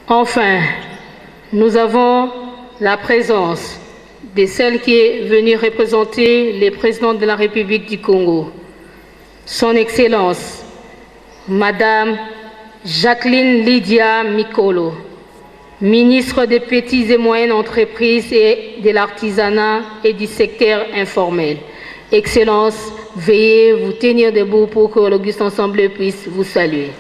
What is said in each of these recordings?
Enfin, nous avons la présence de celle qui est venue représenter le président de la République du Congo, Son Excellence, Madame Jacqueline Lydia Mikolo, ministre des Petites et Moyennes Entreprises et de l'Artisanat et du secteur informel. Excellence, veuillez vous tenir debout pour que l'Auguste Ensemble puisse vous saluer.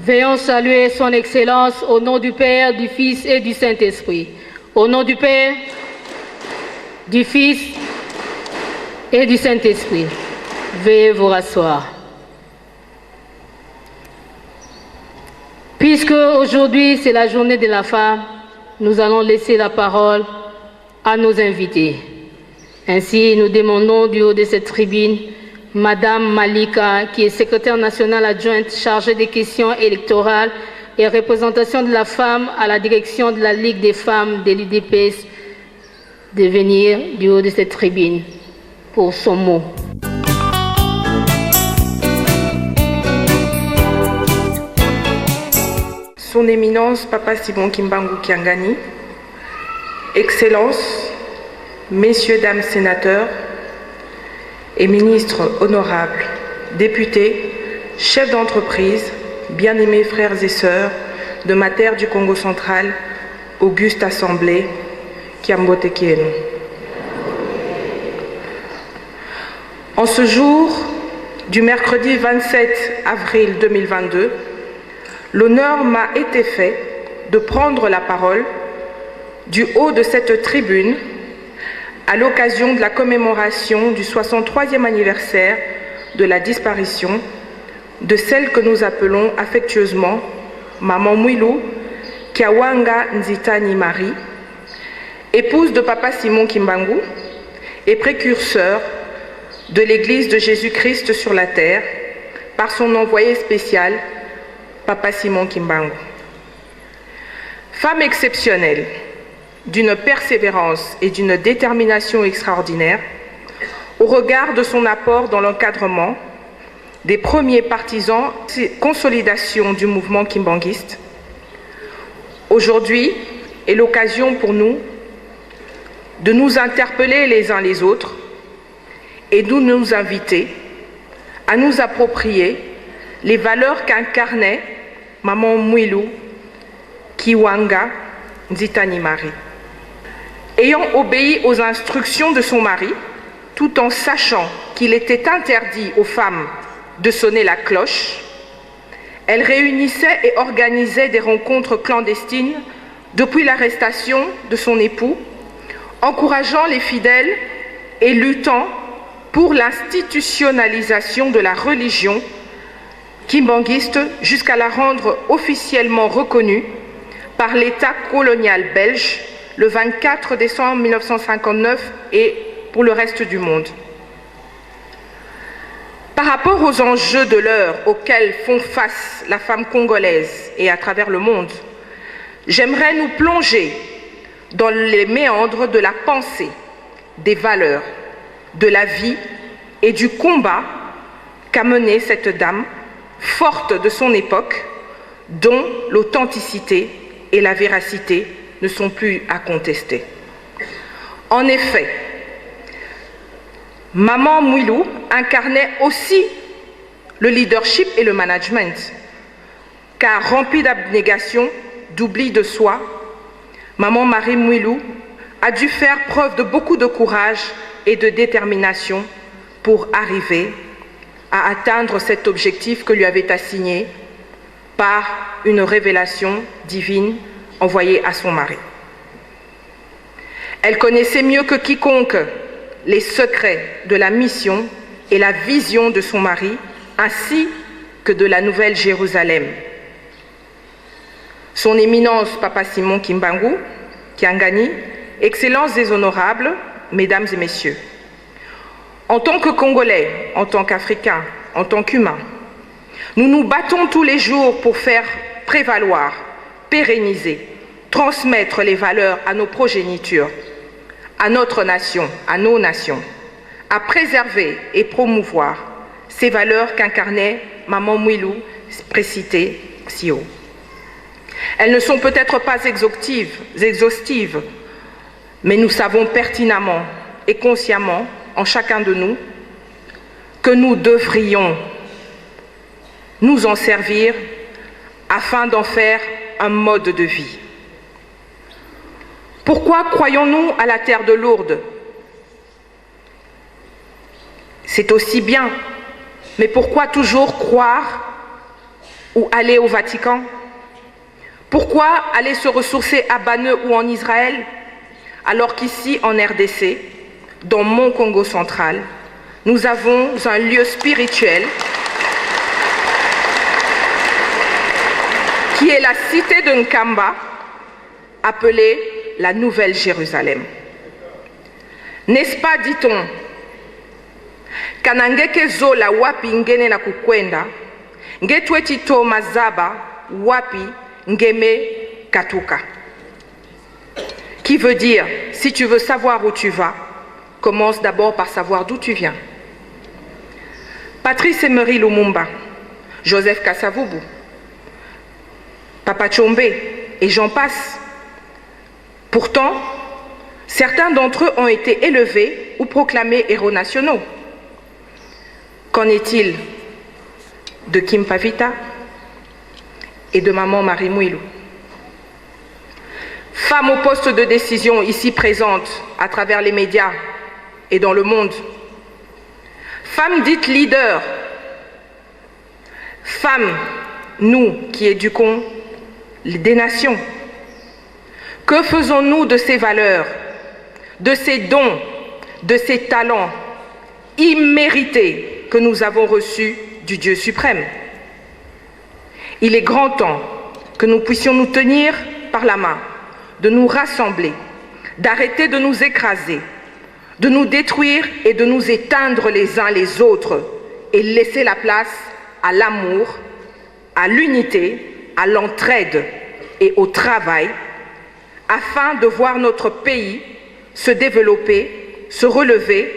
Veuillons saluer son Excellence au nom du Père, du Fils et du Saint-Esprit. Au nom du Père, du Fils et du Saint-Esprit. Veuillez vous rasseoir. Puisque aujourd'hui c'est la journée de la femme, nous allons laisser la parole à nos invités. Ainsi, nous demandons du haut de cette tribune Madame Malika, qui est secrétaire nationale adjointe chargée des questions électorales et représentation de la femme à la direction de la Ligue des femmes de l'UDPS, de venir du haut de cette tribune pour son mot. Son Éminence Papa Simon Kimbangu Kiangani, Excellences, Messieurs, Dames sénateurs et ministres honorables, députés, chefs d'entreprise, bien-aimés frères et sœurs de ma terre du Congo central, Auguste Assemblée, Kiambote Kienu. En ce jour du mercredi 27 avril 2022, l'honneur m'a été fait de prendre la parole du haut de cette tribune à l'occasion de la commémoration du 63e anniversaire de la disparition de celle que nous appelons affectueusement Maman Mwilu Kiawanga Nzitani Marie, épouse de Papa Simon Kimbangu et précurseur de l'Église de Jésus-Christ sur la terre par son envoyé spécial, Papa Simon Kimbangu. Femme exceptionnelle, d'une persévérance et d'une détermination extraordinaire, au regard de son apport dans l'encadrement des premiers partisans et consolidation du mouvement kimbanguiste. Aujourd'hui est l'occasion pour nous de nous interpeller les uns les autres et de nous inviter à nous approprier les valeurs qu'incarnait Maman Mwilu Kiwanga Nzitani Marie. Ayant obéi aux instructions de son mari, tout en sachant qu'il était interdit aux femmes de sonner la cloche, elle réunissait et organisait des rencontres clandestines depuis l'arrestation de son époux, encourageant les fidèles et luttant pour l'institutionnalisation de la religion kimbanguiste jusqu'à la rendre officiellement reconnue par l'État colonial belge le 24 décembre 1959 et pour le reste du monde. Par rapport aux enjeux de l'heure auxquels font face la femme congolaise et à travers le monde, j'aimerais nous plonger dans les méandres de la pensée, des valeurs, de la vie et du combat qu'a mené cette dame, forte de son époque, dont l'authenticité et la véracité ne sont plus à contester. En effet, Maman Mwilu incarnait aussi le leadership et le management. car remplie d'abnégation, d'oubli de soi, Maman Marie Mwilou a dû faire preuve de beaucoup de courage et de détermination pour arriver à atteindre cet objectif que lui avait assigné par une révélation divine envoyée à son mari. Elle connaissait mieux que quiconque les secrets de la mission et la vision de son mari, ainsi que de la Nouvelle Jérusalem. Son éminence Papa Simon Kimbangu, Kiangani, Excellences et honorables, Mesdames et Messieurs, en tant que Congolais, en tant qu'Africains, en tant qu'humains, nous nous battons tous les jours pour faire prévaloir, pérenniser, transmettre les valeurs à nos progénitures, à notre nation, à nos nations, à préserver et promouvoir ces valeurs qu'incarnait Maman Mwilou, précitée si haut. Elles ne sont peut-être pas exhaustives, mais nous savons pertinemment et consciemment, en chacun de nous, que nous devrions nous en servir afin d'en faire un mode de vie. Pourquoi croyons-nous à la terre de Lourdes? C'est aussi bien, mais pourquoi toujours croire ou aller au Vatican? Pourquoi aller se ressourcer à Baneu ou en Israël, alors qu'ici, en RDC, dans mon Congo central, nous avons un lieu spirituel qui est la cité de Nkamba, appelée la Nouvelle Jérusalem. N'est-ce pas, dit-on, kanangeke zola wapi ngene na kukwenda, ngetwetito mazaba wapi ngeme katuka. Qui veut dire, si tu veux savoir où tu vas, commence d'abord par savoir d'où tu viens. Patrice Emery Lumumba, Joseph Kasavubu, Papa Tshombe et j'en passe. Pourtant, certains d'entre eux ont été élevés ou proclamés héros nationaux. Qu'en est-il de Kim Pavita et de Maman Marie Mwilou? Femmes au poste de décision ici présentes à travers les médias et dans le monde. Femmes dites leaders. Femmes, nous qui éduquons des nations. Que faisons-nous de ces valeurs, de ces dons, de ces talents immérités que nous avons reçus du Dieu suprême? Il est grand temps que nous puissions nous tenir par la main, de nous rassembler, d'arrêter de nous écraser, de nous détruire et de nous éteindre les uns les autres et laisser la place à l'amour, à l'unité, à l'entraide et au travail afin de voir notre pays se développer, se relever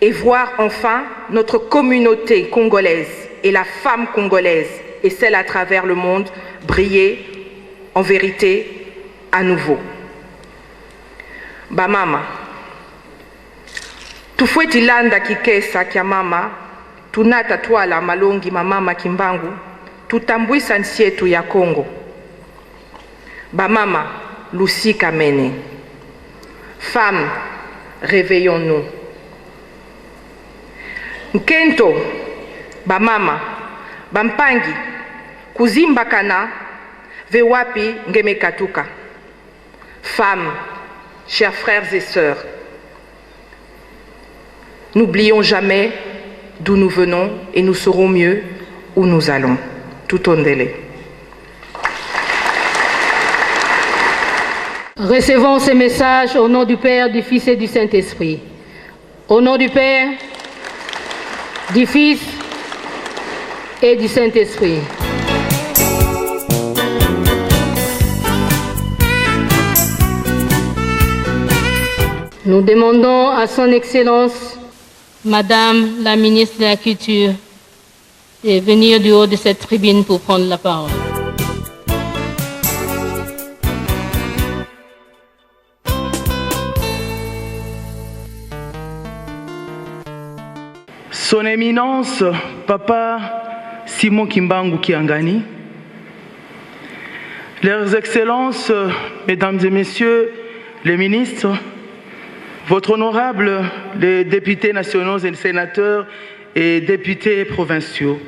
et voir enfin notre communauté congolaise et la femme congolaise et celle à travers le monde briller en vérité à nouveau. Bamama, tufuetilanda kikesa kya mama, tunata twala malongi mamama Kimbangu, tutambwisa nchi yetu ya Kongo. Bamama, Lucie Kamene. Femmes, réveillons-nous. Nkento, bamama, bampangi, kuzimbakana, vewapi ngeme katuka. Femmes, chers frères et sœurs, n'oublions jamais d'où nous venons et nous saurons mieux où nous allons. Tout au délai. Recevons ces messages au nom du Père, du Fils et du Saint-Esprit. Au nom du Père, du Fils et du Saint-Esprit. Nous demandons à Son Excellence, Madame la ministre de la Culture, de venir du haut de cette tribune pour prendre la parole. Son Éminence, Papa Simon Kimbangu Kiangani, Leurs Excellences, Mesdames et Messieurs les ministres, votre honorable, les députés nationaux et les sénateurs et députés provinciaux,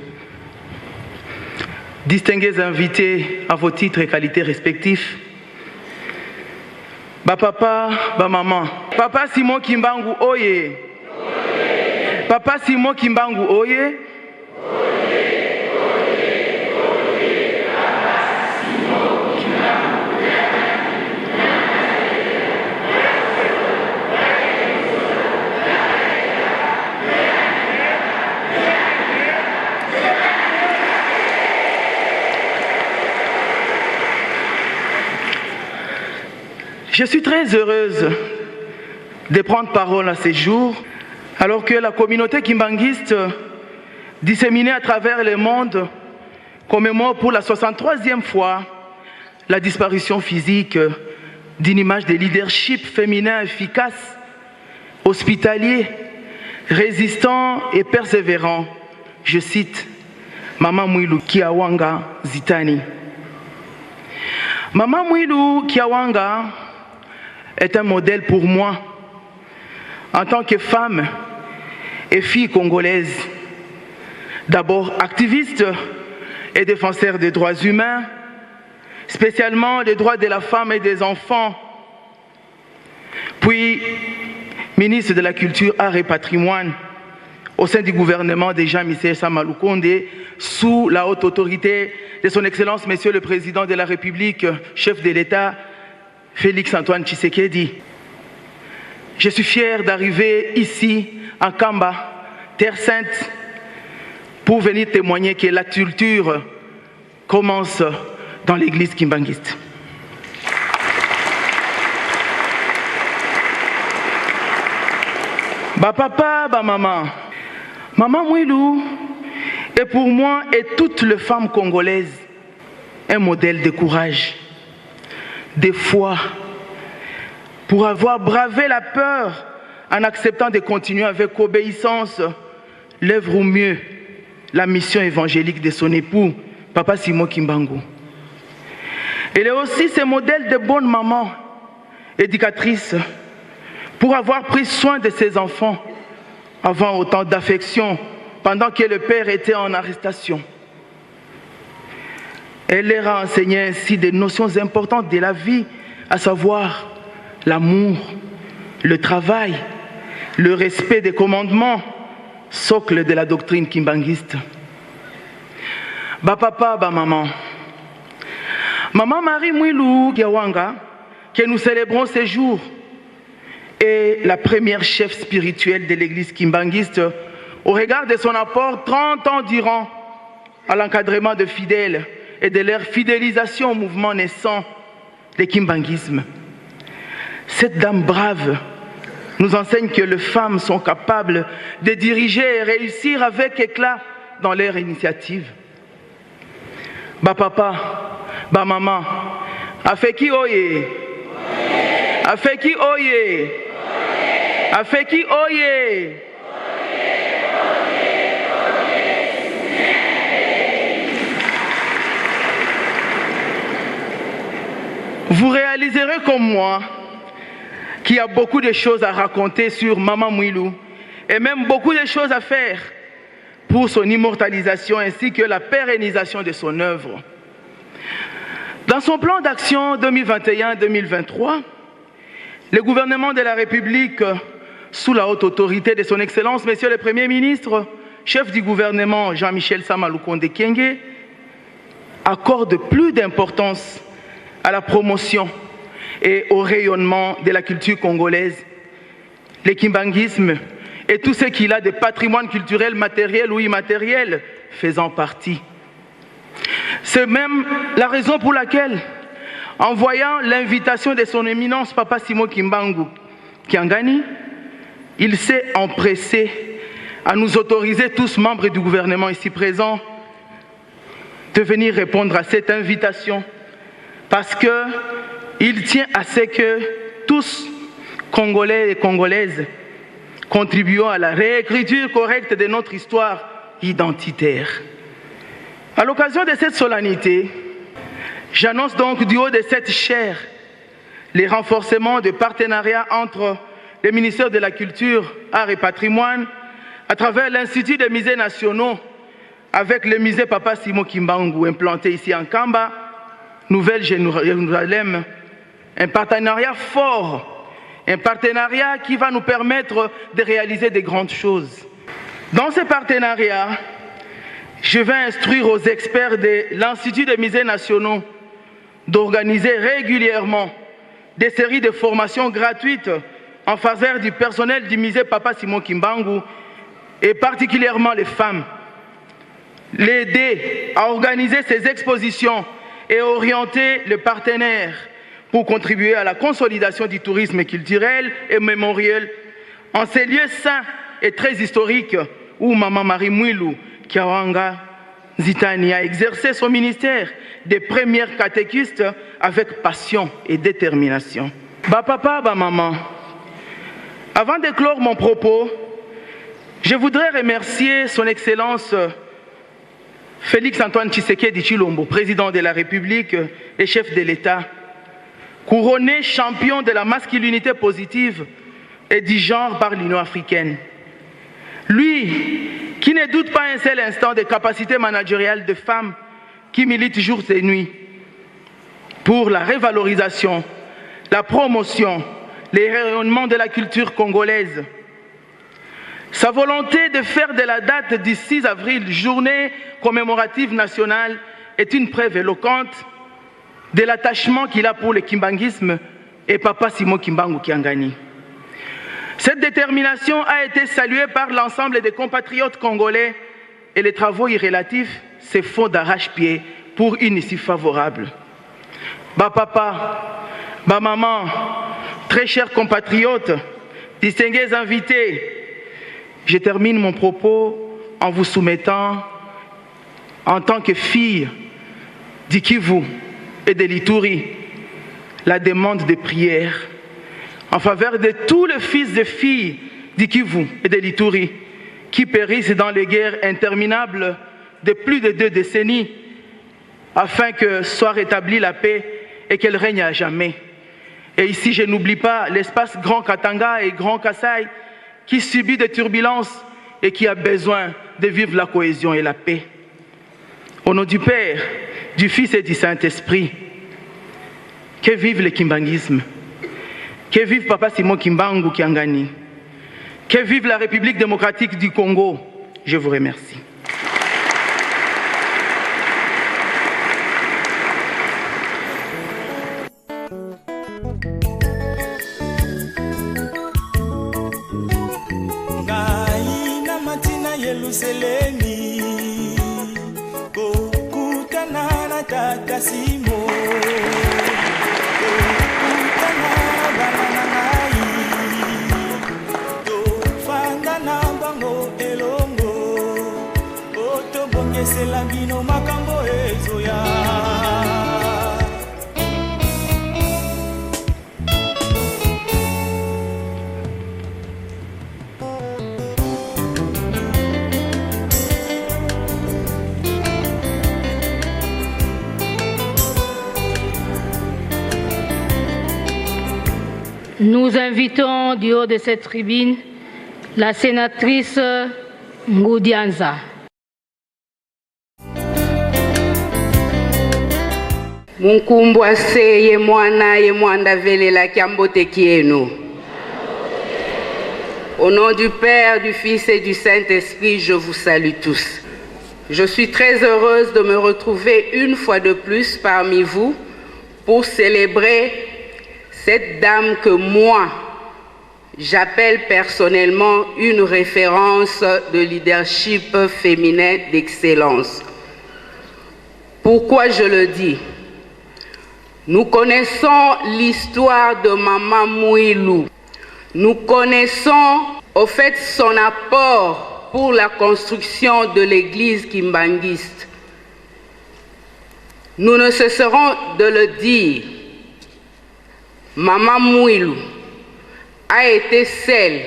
distingués invités à vos titres et qualités respectifs, papa, maman, Papa Simon Kimbangu Oye, Papa Simon Kimbangu Oye, je suis très heureuse de prendre parole à ces jours, alors que la communauté kimbanguiste, disséminée à travers le monde, commémore pour la 63e fois la disparition physique d'une image de leadership féminin efficace, hospitalier, résistant et persévérant. Je cite Maman Mwilu Kiawanga Zitani. Maman Mwilu Kiawanga est un modèle pour moi en tant que femme et fille congolaise. D'abord activiste et défenseur des droits humains, spécialement des droits de la femme et des enfants, puis ministre de la Culture, Arts et Patrimoine au sein du gouvernement de Jean-Michel Sama Lukonde, sous la haute autorité de son Excellence, Monsieur le Président de la République, chef de l'État, Félix-Antoine Tshisekedi. Je suis fier d'arriver ici, à Kamba, Terre Sainte, pour venir témoigner que la culture commence dans l'église kimbanguiste. Papa, maman, Maman Mwilu est pour moi et toutes les femmes congolaises un modèle de courage, de foi, pour avoir bravé la peur en acceptant de continuer avec obéissance l'œuvre au mieux, la mission évangélique de son époux, Papa Simon Kimbangu. Elle est aussi ce modèle de bonne maman, éducatrice, pour avoir pris soin de ses enfants avant autant d'affection, pendant que le père était en arrestation. Elle leur a enseigné ainsi des notions importantes de la vie, à savoir l'amour, le travail, le respect des commandements, socle de la doctrine kimbanguiste. Papa, maman. Maman Marie Mwilu Kiawanga, que nous célébrons ces jours, est la première chef spirituelle de l'église kimbanguiste au regard de son apport 30 ans durant à l'encadrement de fidèles et de leur fidélisation au mouvement naissant, le kimbanguisme. Cette dame brave nous enseigne que les femmes sont capables de diriger et réussir avec éclat dans leur initiative. Papa, maman, Afeki Oye, Afeki Oye, Afeki Oye. Vous réaliserez comme moi qu'il y a beaucoup de choses à raconter sur Maman Mwilu et même beaucoup de choses à faire pour son immortalisation ainsi que la pérennisation de son œuvre. Dans son plan d'action 2021-2023, le gouvernement de la République, sous la haute autorité de son Excellence, Monsieur le Premier ministre, chef du gouvernement Jean-Michel Sama Lukonde Kyenge, accorde plus d'importance à la promotion et au rayonnement de la culture congolaise, le kimbanguisme et tout ce qu'il a de patrimoine culturel matériel ou immatériel faisant partie. C'est même la raison pour laquelle, en voyant l'invitation de son éminence Papa Simon Kimbangu Kiangani, il s'est empressé à nous autoriser, tous membres du gouvernement ici présents, de venir répondre à cette invitation parce qu'il tient à ce que tous, Congolais et Congolaises, contribuons à la réécriture correcte de notre histoire identitaire. À l'occasion de cette solennité, J'annonce donc du haut de cette chaire les renforcements de partenariats entre le ministère de la Culture, Arts et Patrimoine, à travers l'Institut des musées nationaux, avec le musée Papa Simon Kimbangu, implanté ici en Kamba, Nouvelle-Jérusalem. Un partenariat fort, un partenariat qui va nous permettre de réaliser de grandes choses. Dans ce partenariat, je vais instruire aux experts de l'Institut des musées nationaux d'organiser régulièrement des séries de formations gratuites en faveur du personnel du musée Papa Simon Kimbangu et particulièrement les femmes. L'aider à organiser ces expositions et orienter les partenaires pour contribuer à la consolidation du tourisme culturel et mémoriel en ces lieux saints et très historiques où Maman Marie Mwilu Kiawanga Zitani a exercé son ministère des premières catéchistes avec passion et détermination. Ba papa, ba maman, avant de clore mon propos, je voudrais remercier son Excellence Félix Antoine Tshisekedi Tshilombo, président de la République et chef de l'État, couronné champion de la masculinité positive et du genre par l'Union africaine. Lui, qui ne doute pas un seul instant des capacités managériales de femmes qui militent jour et nuit pour la révalorisation, la promotion, les rayonnements de la culture congolaise. Sa volonté de faire de la date du 6 avril journée commémorative nationale est une preuve éloquente de l'attachement qu'il a pour le kimbanguisme et Papa Simon Kimbangu Kiangani. Cette détermination a été saluée par l'ensemble des compatriotes congolais et les travaux y relatifs se font d'arrache-pied pour une issue favorable. Ba papa, ba maman, très chers compatriotes, distingués invités, je termine mon propos en vous soumettant, en tant que fille du Kivu et de l'Ituri, la demande de prière en faveur de tous les fils et filles du Kivu et de l'Ituri qui périssent dans les guerres interminables de plus de 2 décennies, afin que soit rétablie la paix et qu'elle règne à jamais. Et ici, je n'oublie pas l'espace Grand Katanga et Grand Kasaï qui subit des turbulences et qui a besoin de vivre la cohésion et la paix. Au nom du Père, du Fils et du Saint-Esprit, que vive le kimbanguisme, que vive Papa Simon Kimbangu Kiangani, que vive la République démocratique du Congo. Je vous remercie. Yerusalemi kokutana na tata Simo kokutana bana ngai tofanda na bango elongo otobongesela bino makambo ezoya. Nous invitons du haut de cette tribune la sénatrice Ngoudianza. Munkumbwase ye mwana velela kiambote kienu. Au nom du Père, du Fils et du Saint-Esprit, je vous salue tous. Je suis très heureuse de me retrouver une fois de plus parmi vous pour célébrer cette dame que moi, j'appelle personnellement une référence de leadership féminin d'excellence. Pourquoi je le dis? Nous connaissons l'histoire de Maman Mwilu. Nous connaissons au fait son apport pour la construction de l'église kimbanguiste. Nous ne cesserons de le dire. Maman Mwilu a été celle,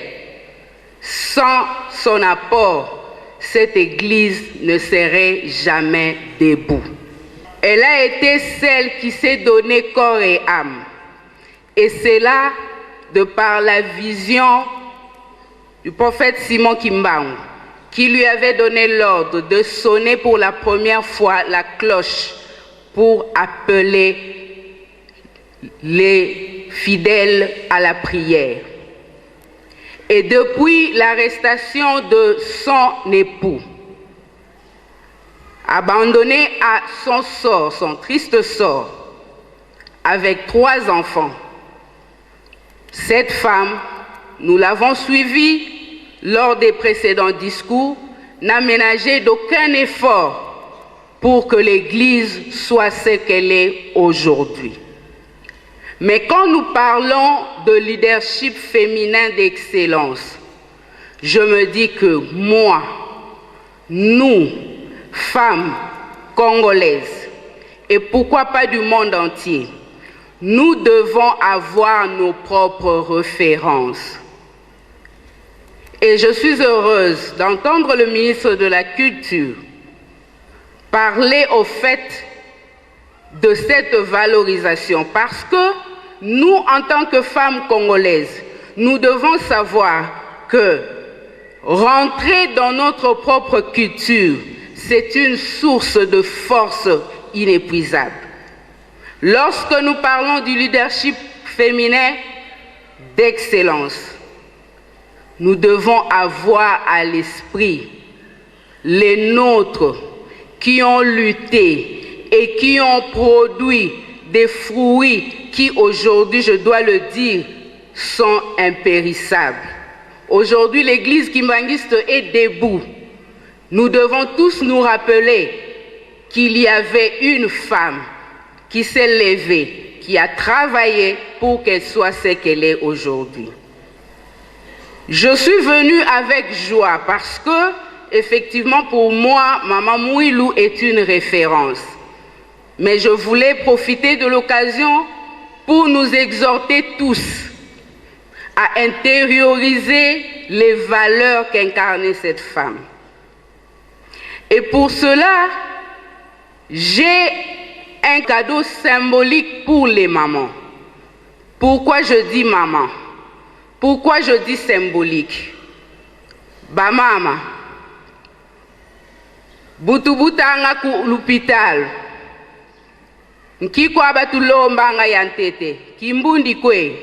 sans son apport, cette église ne serait jamais debout. Elle a été celle qui s'est donnée corps et âme. Et c'est là, de par la vision du prophète Simon Kimbangu, qui lui avait donné l'ordre de sonner pour la première fois la cloche pour appeler les fidèles à la prière. Et depuis l'arrestation de son époux, abandonnée à son sort, son triste sort, avec 3 enfants, cette femme, nous l'avons suivie lors des précédents discours, n'a ménagé d'aucun effort pour que l'Église soit ce qu'elle est aujourd'hui. Mais quand nous parlons de leadership féminin d'excellence, je me dis que moi, nous, femmes congolaises, et pourquoi pas du monde entier, nous devons avoir nos propres références. Et je suis heureuse d'entendre le ministre de la Culture parler au fait de cette valorisation, parce que nous, en tant que femmes congolaises, nous devons savoir que rentrer dans notre propre culture, c'est une source de force inépuisable. Lorsque nous parlons du leadership féminin d'excellence, nous devons avoir à l'esprit les nôtres qui ont lutté et qui ont produit des fruits qui aujourd'hui, je dois le dire, sont impérissables. Aujourd'hui, l'Église kimbanguiste est debout. Nous devons tous nous rappeler qu'il y avait une femme qui s'est levée, qui a travaillé pour qu'elle soit ce qu'elle est aujourd'hui. Je suis venue avec joie parce que, effectivement, pour moi, Maman Mouilou est une référence. Mais je voulais profiter de l'occasion pour nous exhorter tous à intérioriser les valeurs qu'incarnait cette femme. Et pour cela, j'ai un cadeau symbolique pour les mamans. Pourquoi je dis maman? Pourquoi je dis symbolique? Ba mama, butubutanga ku l'hôpital, nkikwa batulombanga yantete, kimbundi kwe,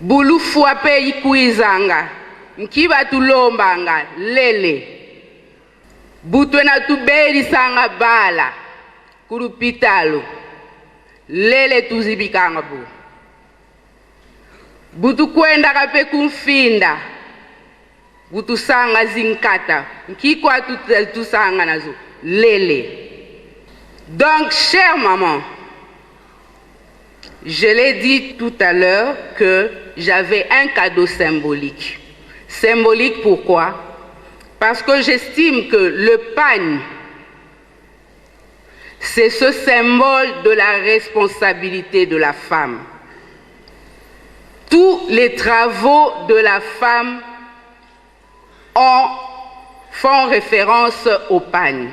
bulu fuape ikuizanga, nkiba tulombanga lele, butwena tubeli sanga bala, kulupitalo, lele tuzibikanga bu. Butu kwenda kape kumfinda, butu sanga zinkata, nkikwa tusanga nazo, lele. Donc, chère maman, je l'ai dit tout à l'heure que j'avais un cadeau symbolique. Symbolique pourquoi? Parce que j'estime que le pagne, c'est ce symbole de la responsabilité de la femme. Tous les travaux de la femme font référence au pagne.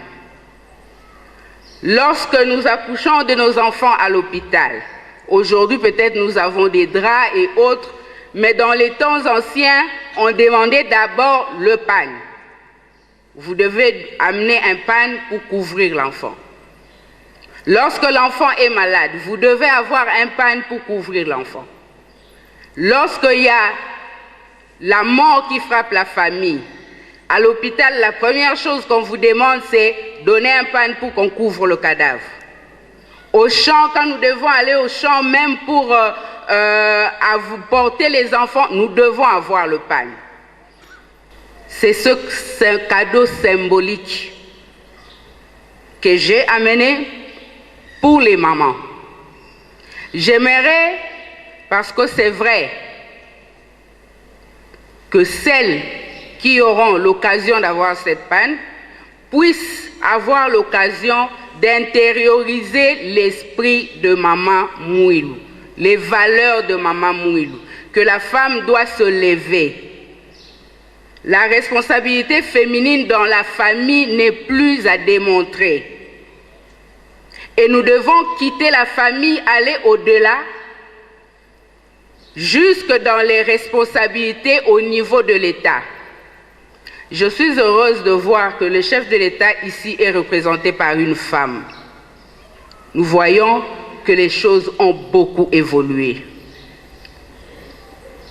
Lorsque nous accouchons de nos enfants à l'hôpital, aujourd'hui peut-être nous avons des draps et autres, mais dans les temps anciens, on demandait d'abord le pagne. Vous devez amener un pagne pour couvrir l'enfant. Lorsque l'enfant est malade, vous devez avoir un pagne pour couvrir l'enfant. Lorsqu'il y a la mort qui frappe la famille, à l'hôpital, la première chose qu'on vous demande, c'est donner un pagne pour qu'on couvre le cadavre. Au champ, quand nous devons aller au champ, même pour porter les enfants, nous devons avoir le pagne. C'est un cadeau symbolique que j'ai amené pour les mamans. J'aimerais, parce que c'est vrai, que celles qui auront l'occasion d'avoir cette panne puissent avoir l'occasion d'intérioriser l'esprit de Maman Mouilou, les valeurs de Maman Mouilou, que la femme doit se lever. La responsabilité féminine dans la famille n'est plus à démontrer. Et nous devons quitter la famille, aller au-delà, jusque dans les responsabilités au niveau de l'État. Je suis heureuse de voir que le chef de l'État ici est représenté par une femme. Nous voyons que les choses ont beaucoup évolué.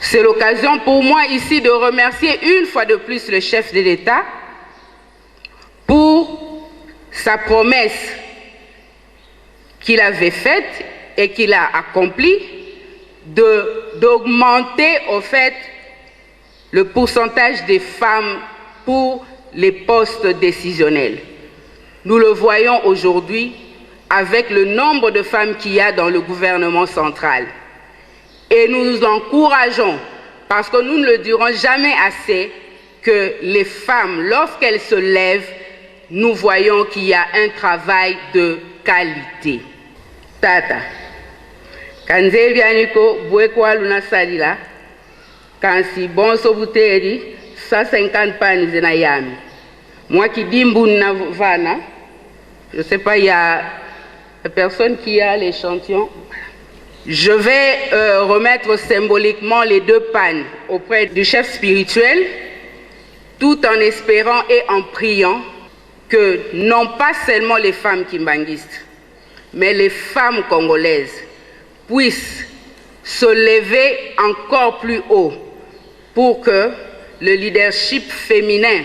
C'est l'occasion pour moi ici de remercier une fois de plus le chef de l'État pour sa promesse qu'il avait faite et qu'il a accomplie d'augmenter au fait le pourcentage des femmes pour les postes décisionnels. Nous le voyons aujourd'hui avec le nombre de femmes qu'il y a dans le gouvernement central. Et nous nous encourageons, parce que nous ne le dirons jamais assez, que les femmes, lorsqu'elles se lèvent, nous voyons qu'il y a un travail de qualité. Tata, kanze bianiko bwekwa luna salila, kansi bonso buteri, 150 panes na yami. Moi qui dis mbuna vana, je ne sais pas, il y a personne qui a l'échantillon. Je vais remettre symboliquement les 2 pannes auprès du chef spirituel, tout en espérant et en priant que non pas seulement les femmes kimbanguistes, mais les femmes congolaises puissent se lever encore plus haut pour que le leadership féminin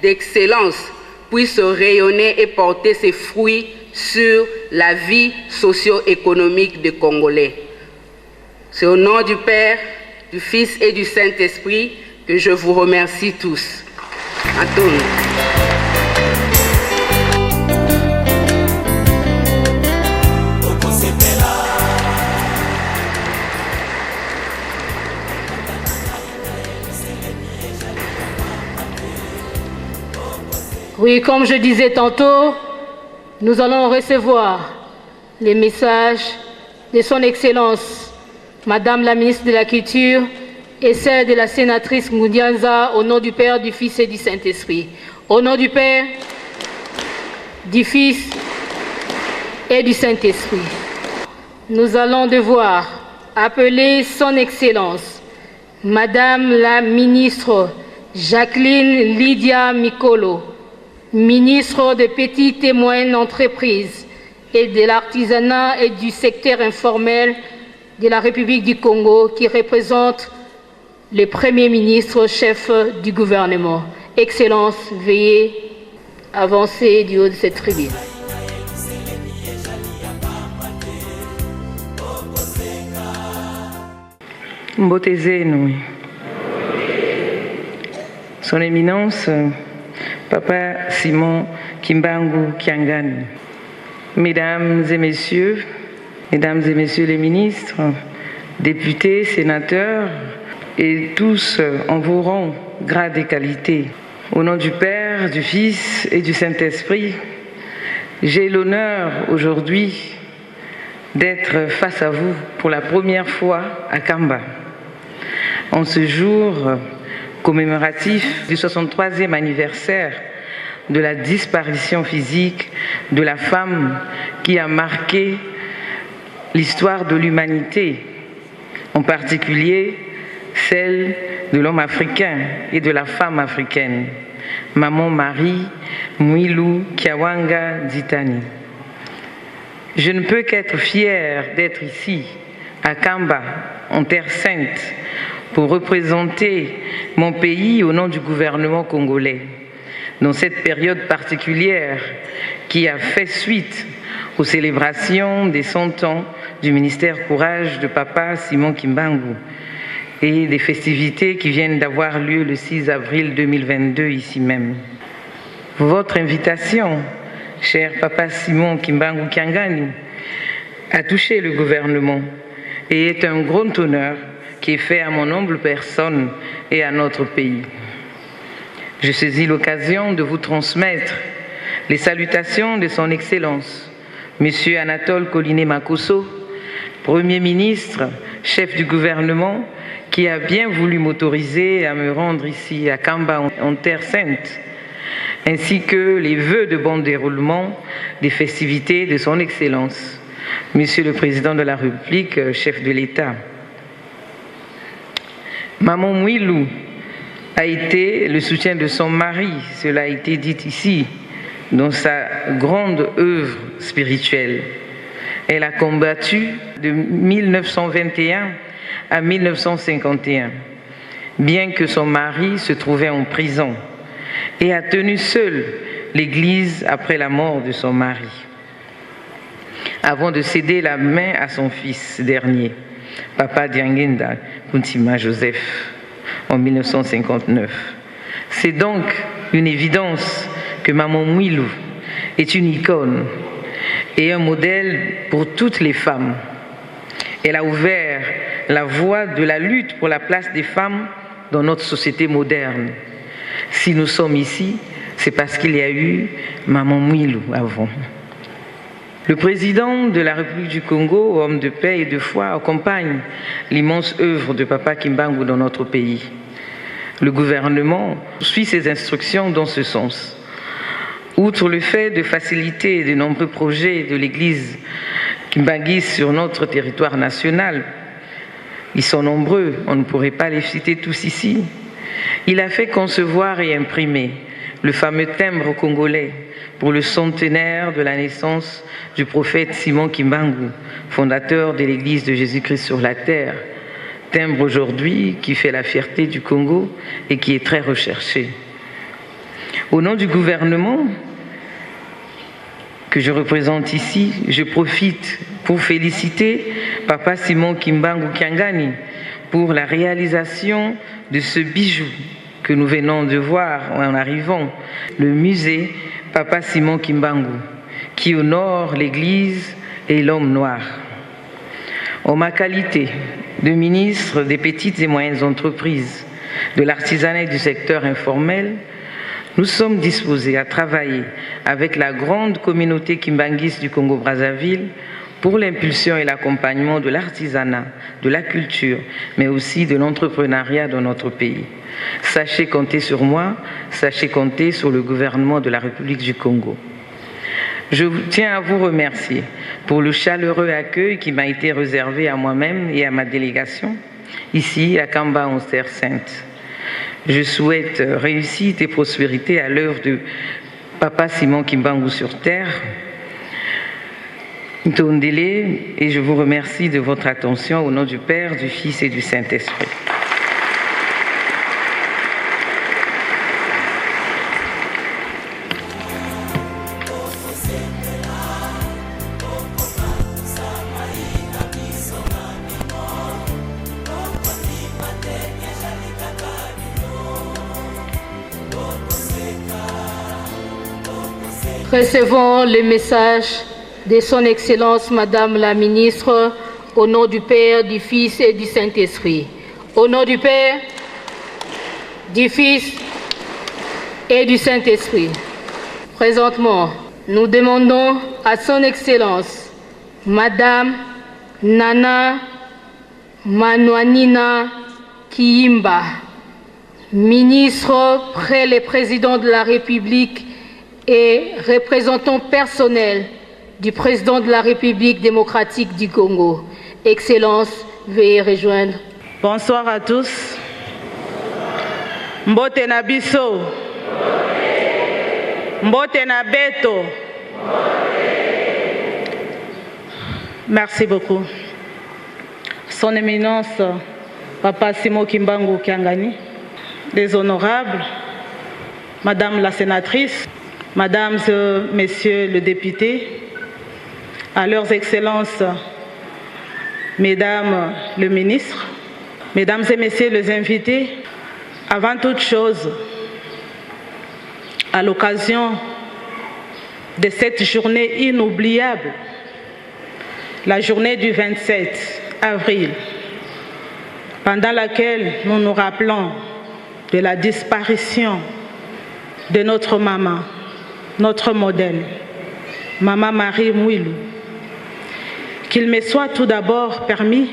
d'excellence puisse rayonner et porter ses fruits sur la vie socio-économique des Congolais. C'est au nom du Père, du Fils et du Saint-Esprit que je vous remercie tous. Antoine. Oui, comme je disais tantôt, nous allons recevoir les messages de Son Excellence, Madame la ministre de la Culture, et celle de la sénatrice Ngoudianza, au nom du Père, du Fils et du Saint-Esprit. Au nom du Père, du Fils et du Saint-Esprit. Nous allons devoir appeler Son Excellence, Madame la ministre Jacqueline Lydia Mikolo, ministre des Petites et Moyennes Entreprises et de l'Artisanat et du secteur informel de la République du Congo, qui représente le Premier ministre chef du gouvernement. Excellence, veuillez avancer du haut de cette tribune. Mbotezenu, Son Éminence, Papa Simon Kimbangu Kiangani, Mesdames et Messieurs les ministres, députés, sénateurs et tous en vos rangs, grades et qualités, au nom du Père, du Fils et du Saint-Esprit, j'ai l'honneur aujourd'hui d'être face à vous pour la première fois à Kamba, en ce jour commémoratif du 63e anniversaire de la disparition physique de la femme qui a marqué l'histoire de l'humanité, en particulier celle de l'homme africain et de la femme africaine, Maman Marie Mwilu Kiawanga Ditani. Je ne peux qu'être fière d'être ici, à Kamba, en Terre Sainte, pour représenter mon pays au nom du gouvernement congolais, dans cette période particulière qui a fait suite aux célébrations des 100 ans du ministère Courage de Papa Simon Kimbangu et des festivités qui viennent d'avoir lieu le 6 avril 2022 ici même. Votre invitation, cher Papa Simon Kimbangu Kiangani, a touché le gouvernement et est un grand honneur qui est fait à mon humble personne et à notre pays. Je saisis l'occasion de vous transmettre les salutations de Son Excellence, Monsieur Anatole Collinet Makosso, Premier ministre, chef du gouvernement, qui a bien voulu m'autoriser à me rendre ici à Kamba en Terre Sainte, ainsi que les vœux de bon déroulement des festivités de son Excellence, Monsieur le Président de la République, chef de l'État. Maman Mwilou a été le soutien de son mari, cela a été dit ici, dans sa grande œuvre spirituelle. Elle a combattu de 1921 à 1951, bien que son mari se trouvait en prison, et a tenu seule l'Église après la mort de son mari, avant de céder la main à son fils dernier, Papa Dianguinda Kuntima Joseph, en 1959. C'est donc une évidence que Maman Mwilou est une icône et un modèle pour toutes les femmes. Elle a ouvert la voie de la lutte pour la place des femmes dans notre société moderne. Si nous sommes ici, c'est parce qu'il y a eu Maman Mwilou avant. Le président de la République du Congo, homme de paix et de foi, accompagne l'immense œuvre de Papa Kimbangu dans notre pays. Le gouvernement suit ses instructions dans ce sens. Outre le fait de faciliter de nombreux projets de l'Église kimbanguiste sur notre territoire national, ils sont nombreux, on ne pourrait pas les citer tous ici. Il a fait concevoir et imprimer le fameux timbre congolais pour le centenaire de la naissance du prophète Simon Kimbangu, fondateur de l'Église de Jésus-Christ sur la terre. Timbre aujourd'hui qui fait la fierté du Congo et qui est très recherché. Au nom du gouvernement que je représente ici, je profite pour féliciter Papa Simon Kimbangu Kiangani pour la réalisation de ce bijou que nous venons de voir en arrivant, le musée Papa Simon Kimbangu, qui honore l'Église et l'homme noir. En ma qualité de ministre des petites et moyennes entreprises, de l'artisanat et du secteur informel, nous sommes disposés à travailler avec la grande communauté kimbanguiste du Congo-Brazzaville pour l'impulsion et l'accompagnement de l'artisanat, de la culture, mais aussi de l'entrepreneuriat dans notre pays. Sachez compter sur moi, sachez compter sur le gouvernement de la République du Congo. Je tiens à vous remercier pour le chaleureux accueil qui m'a été réservé à moi-même et à ma délégation, ici à Kamba en Terre Sainte. Je souhaite réussite et prospérité à l'œuvre de Papa Simon Kimbangu sur terre. Tondele, et je vous remercie de votre attention au nom du Père, du Fils et du Saint-Esprit. Recevons le message de son Excellence Madame la Ministre, au nom du Père, du Fils et du Saint-Esprit. Au nom du Père, du Fils et du Saint-Esprit. Présentement, nous demandons à son Excellence Madame Nana Manouanina Kiyimba, ministre près le Président de la République et représentant personnel du Président de la République démocratique du Congo. Excellence, veuillez rejoindre. Bonsoir à tous. Mbote na biso. Mbote na beto. Merci beaucoup. Son Éminence, Papa Simon Kimbangu Kiangani, les honorables, Madame la sénatrice, Mesdames et Messieurs les députés, à leurs excellences, Mesdames le ministre, Mesdames et Messieurs les invités, avant toute chose, à l'occasion de cette journée inoubliable, la journée du 27 avril, pendant laquelle nous nous rappelons de la disparition de notre maman, notre modèle, Maman Marie Mwilou. Qu'il me soit tout d'abord permis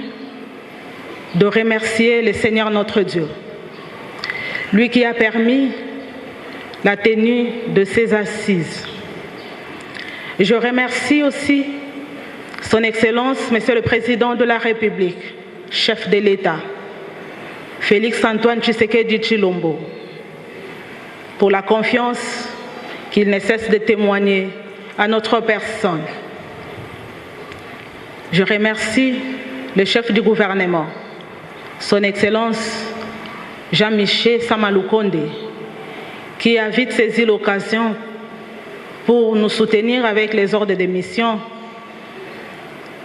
de remercier le Seigneur notre Dieu, lui qui a permis la tenue de ces assises. Je remercie aussi Son Excellence, Monsieur le Président de la République, chef de l'État, Félix-Antoine Tshisekedi Tshilombo, pour la confiance qu'il ne cesse de témoigner à notre personne. Je remercie le chef du gouvernement, Son Excellence Jean-Michel Sama Lukonde, qui a vite saisi l'occasion pour nous soutenir avec les ordres de mission,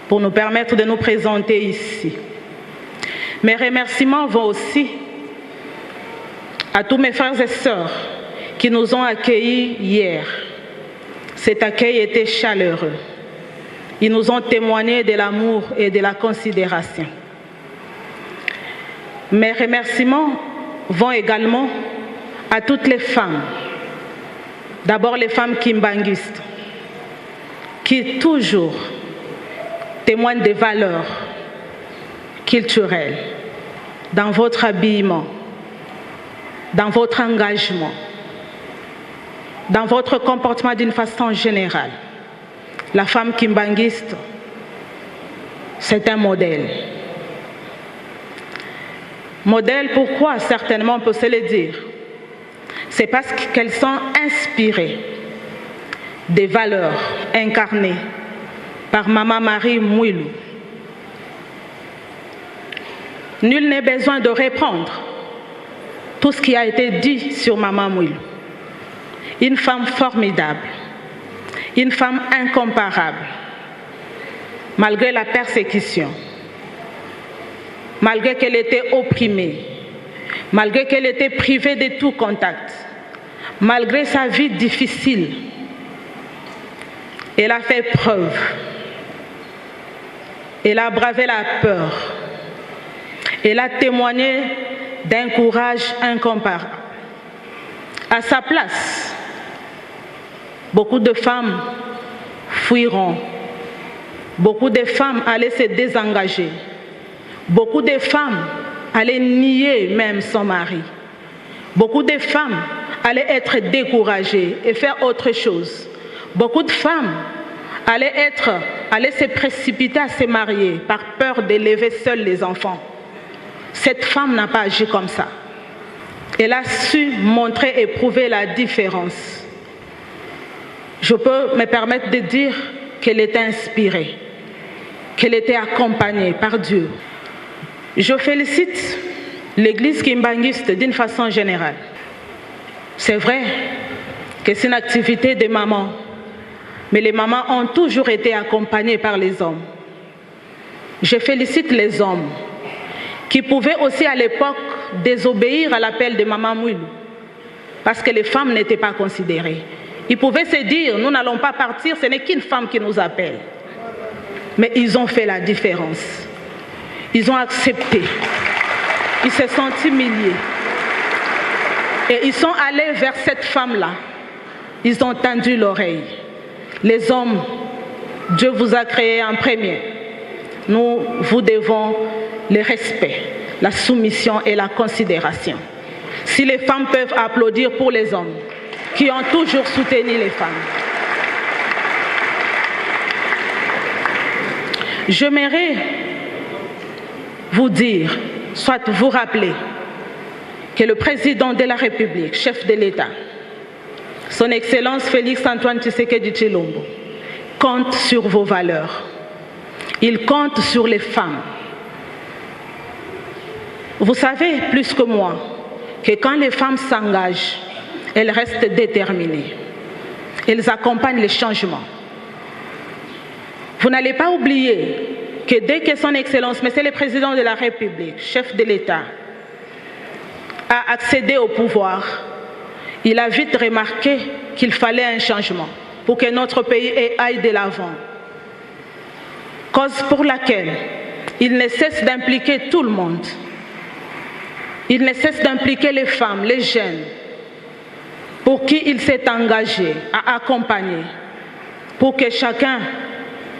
pour nous permettre de nous présenter ici. Mes remerciements vont aussi à tous mes frères et sœurs qui nous ont accueillis hier. Cet accueil était chaleureux. Ils nous ont témoigné de l'amour et de la considération. Mes remerciements vont également à toutes les femmes. D'abord les femmes kimbanguistes, qui toujours témoignent des valeurs culturelles dans votre habillement, dans votre engagement, dans votre comportement d'une façon générale. La femme kimbanguiste, c'est un modèle. Modèle, pourquoi? Certainement, on peut se le dire. C'est parce qu'elles sont inspirées des valeurs incarnées par Maman Marie Mouilou. Nul n'est besoin de reprendre tout ce qui a été dit sur Maman Mouilou. Une femme formidable, une femme incomparable, malgré la persécution, malgré qu'elle était opprimée, malgré qu'elle était privée de tout contact, malgré sa vie difficile, elle a fait preuve, elle a bravé la peur, elle a témoigné d'un courage incomparable. À sa place, beaucoup de femmes fuiront, beaucoup de femmes allaient se désengager, beaucoup de femmes allaient nier même son mari, beaucoup de femmes allaient être découragées et faire autre chose. Beaucoup de femmes allaient se précipiter à se marier par peur d'élever seules les enfants. Cette femme n'a pas agi comme ça. Elle a su montrer et prouver la différence. Je peux me permettre de dire qu'elle était inspirée, qu'elle était accompagnée par Dieu. Je félicite l'Église kimbanguiste d'une façon générale. C'est vrai que c'est une activité des mamans, mais les mamans ont toujours été accompagnées par les hommes. Je félicite les hommes qui pouvaient aussi à l'époque désobéir à l'appel de Maman Mouilou, parce que les femmes n'étaient pas considérées. Ils pouvaient se dire, nous n'allons pas partir, ce n'est qu'une femme qui nous appelle. Mais ils ont fait la différence. Ils ont accepté. Ils se sont humiliés. Et ils sont allés vers cette femme-là. Ils ont tendu l'oreille. Les hommes, Dieu vous a créé en premier. Nous vous devons le respect, la soumission et la considération. Si les femmes peuvent applaudir pour les hommes qui ont toujours soutenu les femmes. J'aimerais vous dire, soit vous rappeler, que le président de la République, chef de l'État, Son Excellence Félix-Antoine Tshisekedi Tshilombo, compte sur vos valeurs. Il compte sur les femmes. Vous savez plus que moi que quand les femmes s'engagent, elles restent déterminées. Elles accompagnent les changements. Vous n'allez pas oublier que dès que Son Excellence, Monsieur le Président de la République, chef de l'État, a accédé au pouvoir, il a vite remarqué qu'il fallait un changement pour que notre pays aille de l'avant. Cause pour laquelle il ne cesse d'impliquer tout le monde. Il ne cesse d'impliquer les femmes, les jeunes, pour qui il s'est engagé à accompagner, pour que chacun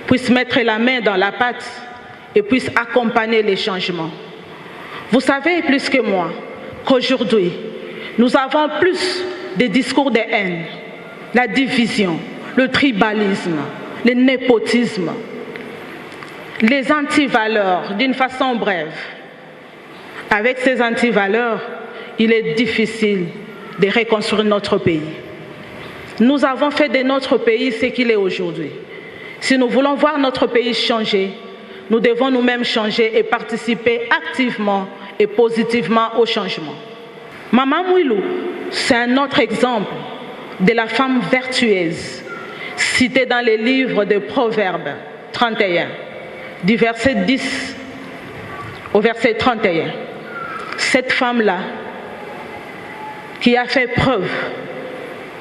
puisse mettre la main dans la pâte et puisse accompagner les changements. Vous savez plus que moi qu'aujourd'hui, nous avons plus de discours de haine, la division, le tribalisme, le népotisme, les antivaleurs d'une façon brève. Avec ces antivaleurs, il est difficile de reconstruire notre pays. Nous avons fait de notre pays ce qu'il est aujourd'hui. Si nous voulons voir notre pays changer, nous devons nous-mêmes changer et participer activement et positivement au changement. Maman Mouilou, c'est un autre exemple de la femme vertueuse, citée dans les livres de Proverbes 31, du verset 10 au verset 31. Cette femme-là, qui a fait preuve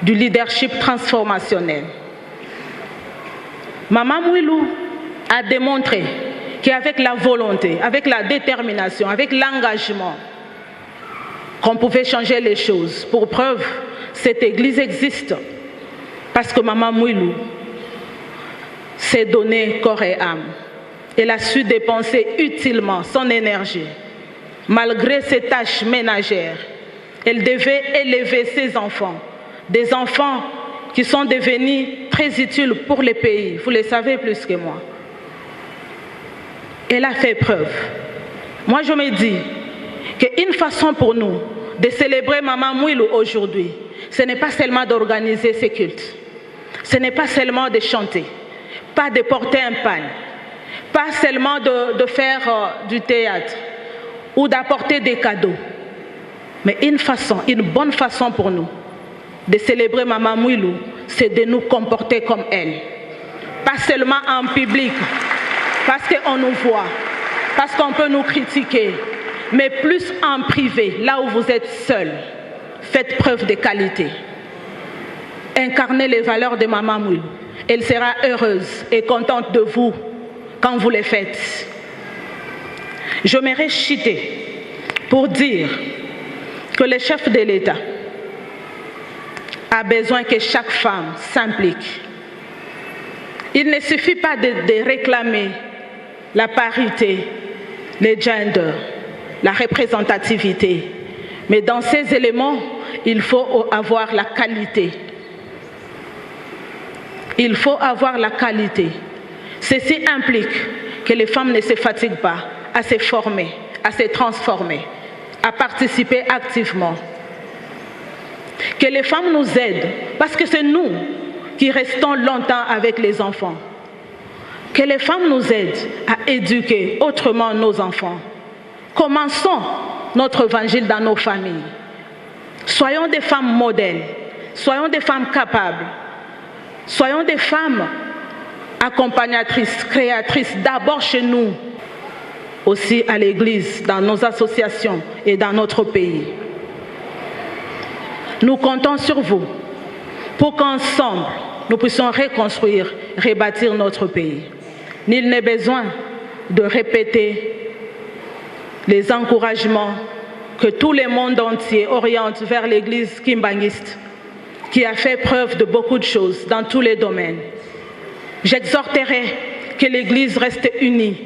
du leadership transformationnel. Maman Mouilou a démontré qu'avec la volonté, avec la détermination, avec l'engagement, qu'on pouvait changer les choses. Pour preuve, cette église existe parce que Maman Mouilou s'est donné corps et âme. Elle a su dépenser utilement son énergie. Malgré ses tâches ménagères, elle devait élever ses enfants, des enfants qui sont devenus très utiles pour le pays. Vous le savez plus que moi. Elle a fait preuve. Moi, je me dis qu'une façon pour nous de célébrer Maman Mouilou aujourd'hui, ce n'est pas seulement d'organiser ces cultes, ce n'est pas seulement de chanter, pas de porter un pagne, pas seulement de faire du théâtre ou d'apporter des cadeaux, mais une bonne façon pour nous de célébrer Maman Mouilou, c'est de nous comporter comme elle. Pas seulement en public, parce qu'on nous voit, parce qu'on peut nous critiquer, mais plus en privé, là où vous êtes seul. Faites preuve de qualité. Incarnez les valeurs de Maman Mouilou. Elle sera heureuse et contente de vous quand vous les faites. Je me réchiter pour dire que le chef de l'État a besoin que chaque femme s'implique. Il ne suffit pas de réclamer la parité, le gender, la représentativité, mais dans ces éléments, il faut avoir la qualité. Il faut avoir la qualité. Ceci implique que les femmes ne se fatiguent pas à se former, à se transformer, à participer activement. Que les femmes nous aident, parce que c'est nous qui restons longtemps avec les enfants. Que les femmes nous aident à éduquer autrement nos enfants. Commençons notre évangile dans nos familles. Soyons des femmes modèles, soyons des femmes capables, soyons des femmes accompagnatrices, créatrices, d'abord chez nous, aussi à l'église, dans nos associations et dans notre pays. Nous comptons sur vous pour qu'ensemble, nous puissions reconstruire, rebâtir notre pays. Nul n'est besoin de répéter les encouragements que tout le monde entier oriente vers l'église kimbanguiste, qui a fait preuve de beaucoup de choses dans tous les domaines. J'exhorterai que l'église reste unie.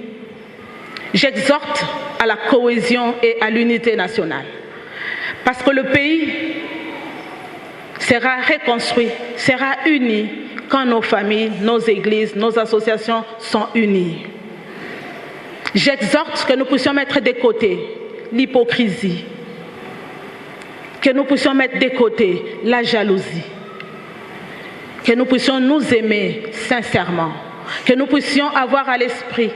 J'exhorte à la cohésion et à l'unité nationale. Parce que le pays sera reconstruit, sera uni quand nos familles, nos églises, nos associations sont unies. J'exhorte que nous puissions mettre de côté l'hypocrisie, que nous puissions mettre de côté la jalousie, que nous puissions nous aimer sincèrement, que nous puissions avoir à l'esprit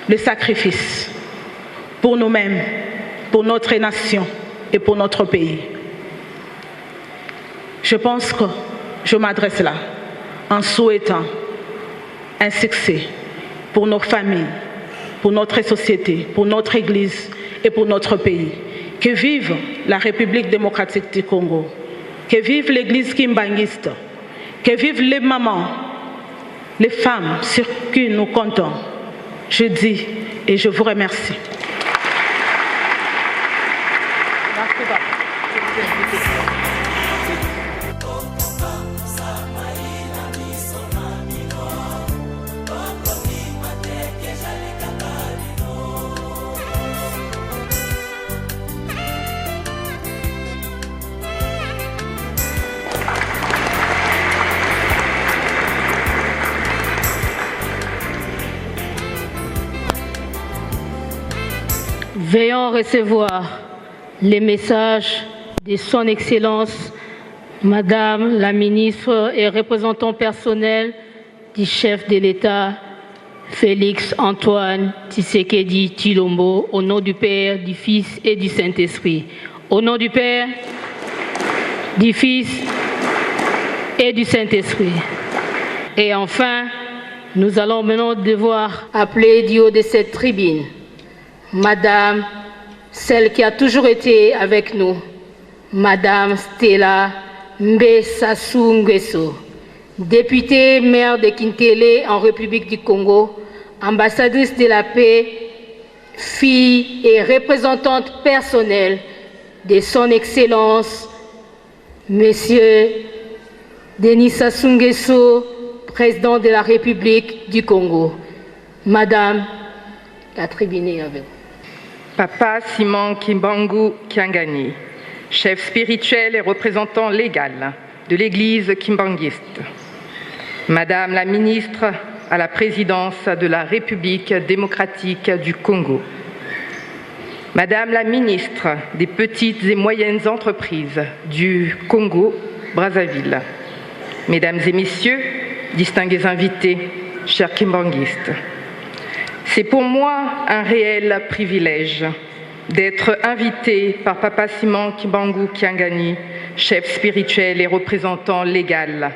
le sacrifice pour nous-mêmes, pour notre nation et pour notre pays. Je pense que je m'adresse là en souhaitant un succès pour nos familles, pour notre société, pour notre Église et pour notre pays. Que vive la République démocratique du Congo, que vive l'Église kimbanguiste, que vivent les mamans, les femmes sur qui nous comptons. Je dis et je vous remercie. Veillons recevoir les messages de Son Excellence, Madame la ministre et représentant personnel du chef de l'État, Félix Antoine Tshisekedi Tshilombo, au nom du Père, du Fils et du Saint-Esprit. Au nom du Père, du Fils et du Saint-Esprit. Et enfin, nous allons maintenant devoir appeler du haut de cette tribune Madame, celle qui a toujours été avec nous, Madame Stella Mbesassou Nguesso, députée maire de Kintélé en République du Congo, ambassadrice de la paix, fille et représentante personnelle de Son Excellence, Monsieur Denis Sassou Nguesso, président de la République du Congo. Madame, la tribune est avec vous. Papa Simon Kimbangu Kiangani, chef spirituel et représentant légal de l'Église kimbanguiste. Madame la ministre à la présidence de la République démocratique du Congo. Madame la ministre des petites et moyennes entreprises du Congo-Brazzaville. Mesdames et messieurs, distingués invités, chers kimbanguistes. C'est pour moi un réel privilège d'être invité par Papa Simon Kimbangu Kiangani, chef spirituel et représentant légal,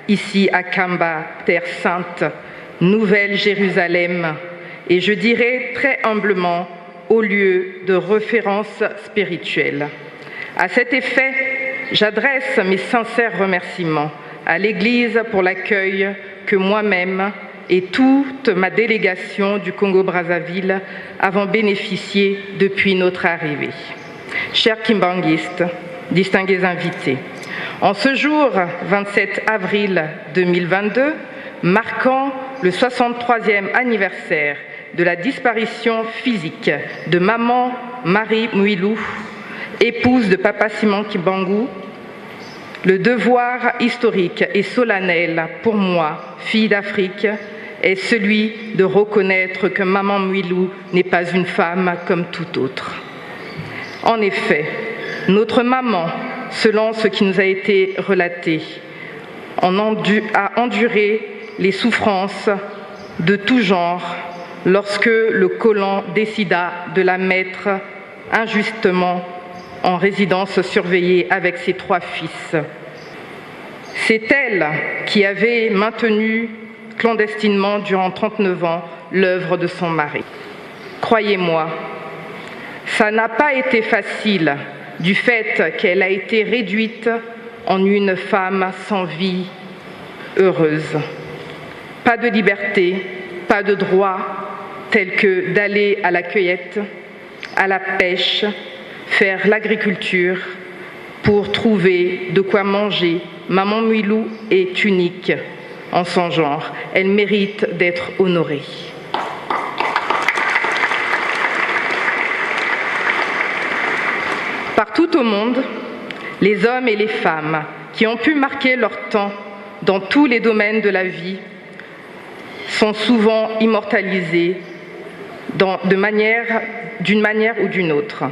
ici à Kamba, Terre Sainte, Nouvelle-Jérusalem, et je dirais très humblement au lieu de référence spirituelle. À cet effet, j'adresse mes sincères remerciements à l'Église pour l'accueil que moi-même et toute ma délégation du Congo-Brazzaville avons bénéficié depuis notre arrivée. Chers kimbanguistes, distingués invités, en ce jour 27 avril 2022, marquant le 63e anniversaire de la disparition physique de maman Marie Mouilou, épouse de Papa Simon Kimbangu, le devoir historique et solennel pour moi, fille d'Afrique, est celui de reconnaître que maman Mouilou n'est pas une femme comme toute autre. En effet, notre maman, selon ce qui nous a été relaté, a enduré les souffrances de tout genre lorsque le colon décida de la mettre injustement en résidence surveillée avec ses 3 fils. C'est elle qui avait maintenu clandestinement durant 39 ans l'œuvre de son mari. Croyez-moi, ça n'a pas été facile du fait qu'elle a été réduite en une femme sans vie heureuse. Pas de liberté, pas de droit tels que d'aller à la cueillette, à la pêche, faire l'agriculture pour trouver de quoi manger. Maman Mouilou est unique en son genre. Elle mérite d'être honorée. Partout au monde, les hommes et les femmes qui ont pu marquer leur temps dans tous les domaines de la vie sont souvent immortalisés d'une manière ou d'une autre.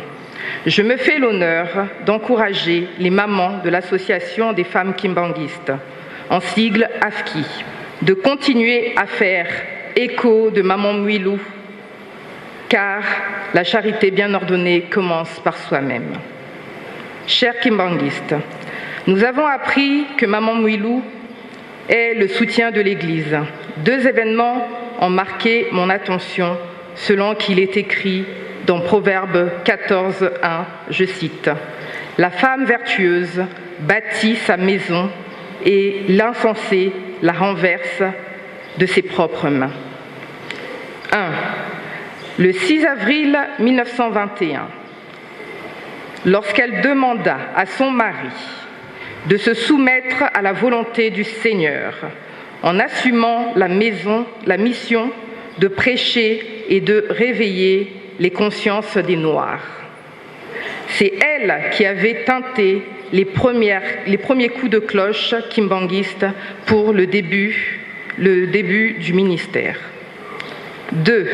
Je me fais l'honneur d'encourager les mamans de l'Association des femmes kimbanguistes, en sigle AFKI, de continuer à faire écho de maman Mouilou, car la charité bien ordonnée commence par soi-même. Chers kimbanguistes, nous avons appris que maman Mouilou est le soutien de l'Église. 2 événements ont marqué mon attention, selon qu'il est écrit dans Proverbe 14:1, je cite, « La femme vertueuse bâtit sa maison et l'insensé la renverse de ses propres mains. » 1. Le 6 avril 1921, lorsqu'elle demanda à son mari de se soumettre à la volonté du Seigneur en assumant la mission de prêcher et de réveiller les consciences des Noirs. C'est elle qui avait teinté les premiers coups de cloche kimbanguistes pour le début du ministère. 2.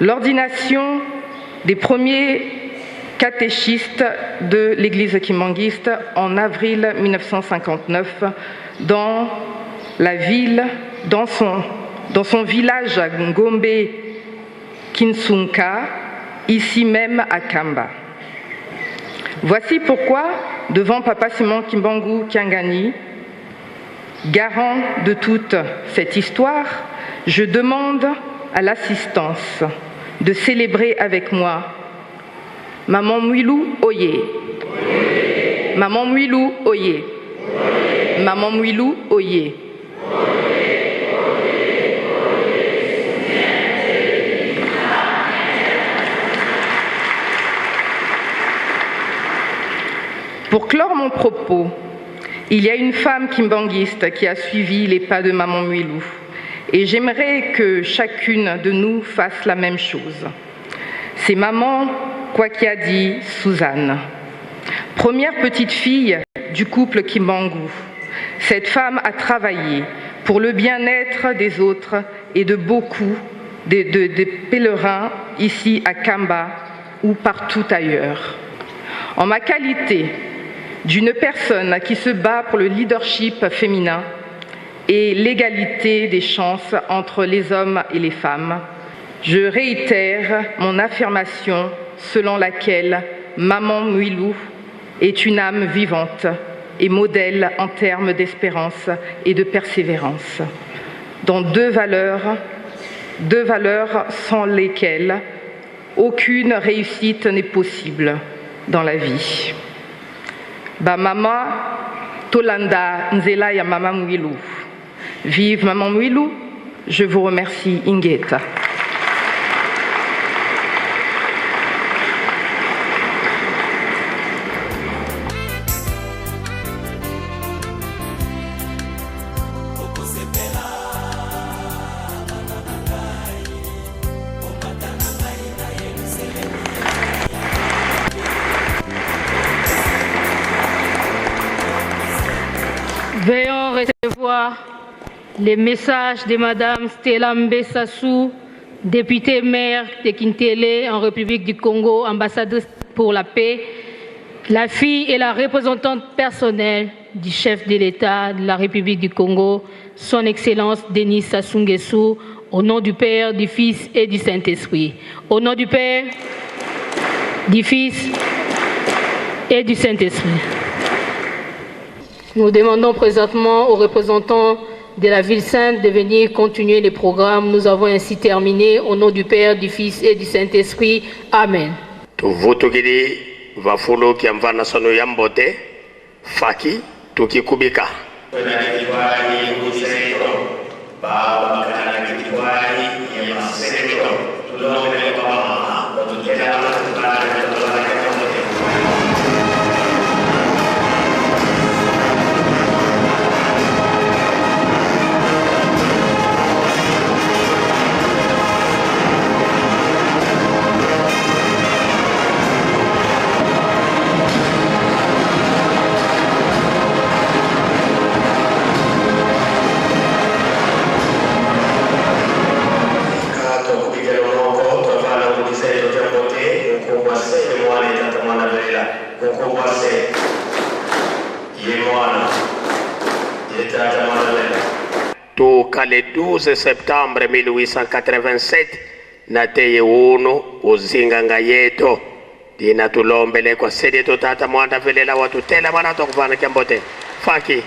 L'ordination des premiers catéchistes de l'église kimbanguiste en avril 1959 dans son village à Ngombe Kinsunka, ici même à Kamba. Voici pourquoi, devant Papa Simon Kimbangu Kiangani, garant de toute cette histoire, je demande à l'assistance de célébrer avec moi Maman Mwilou Oye. Maman Mwilou Oye. Maman Mwilou Oye. Pour clore mon propos, il y a une femme kimbanguiste qui a suivi les pas de Maman Mwilou et j'aimerais que chacune de nous fasse la même chose. C'est Maman Kwakiadi Suzanne, première petite fille du couple Kimbangu. Cette femme a travaillé pour le bien-être des autres et de beaucoup de pèlerins ici à Kamba ou partout ailleurs. En ma qualité d'une personne qui se bat pour le leadership féminin et l'égalité des chances entre les hommes et les femmes, je réitère mon affirmation selon laquelle Maman Mwilou est une âme vivante et modèle en termes d'espérance et de persévérance, dont deux valeurs sans lesquelles aucune réussite n'est possible dans la vie. Ba mama Tolanda Nzela ya Maman Mwilou. Vive Maman Mwilou, je vous remercie Ingeta. Veuillons recevoir les messages de Madame Stella Mbessassou, députée maire de Kintélé en République du Congo, ambassadrice pour la paix, la fille et la représentante personnelle du chef de l'État de la République du Congo, son Excellence Denis Sassou Nguesso, au nom du Père, du Fils et du Saint-Esprit. Au nom du Père, du Fils et du Saint-Esprit. Nous demandons présentement aux représentants de la ville sainte de venir continuer les programmes. Nous avons ainsi terminé. Au nom du Père, du Fils et du Saint-Esprit. Amen. Tuvutugiri vafulu kiamvana sono yambote faki tukikubika. Le 12 septembre 1887 nateye uno uzinganga yeto dina tulombele kwa sedi tata mwanda velela watu tela wana tokuvana kiambote faki.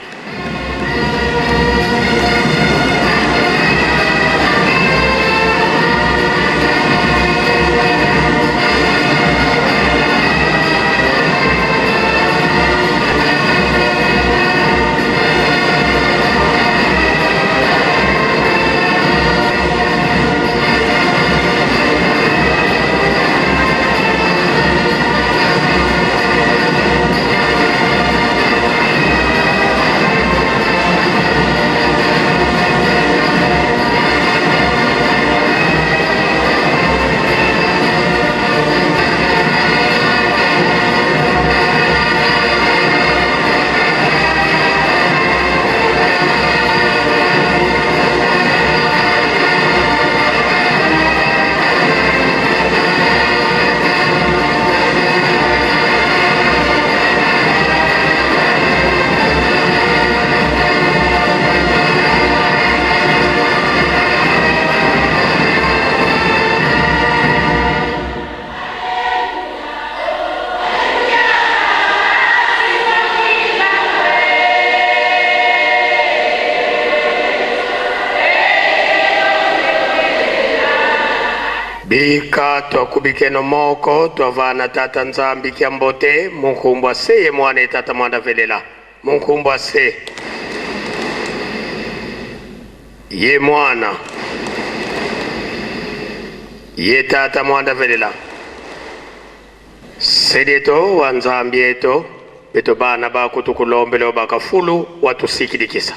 bika twakubikeno moko twavana tata nzambi kiambote munkumbwa se ye mwana tata mwanda velela munkumbwa se ye mwana ye tata mwanda velela sedeto wa nzambi eto beto bana bakutukulombelo bakafulu watusikidikisa.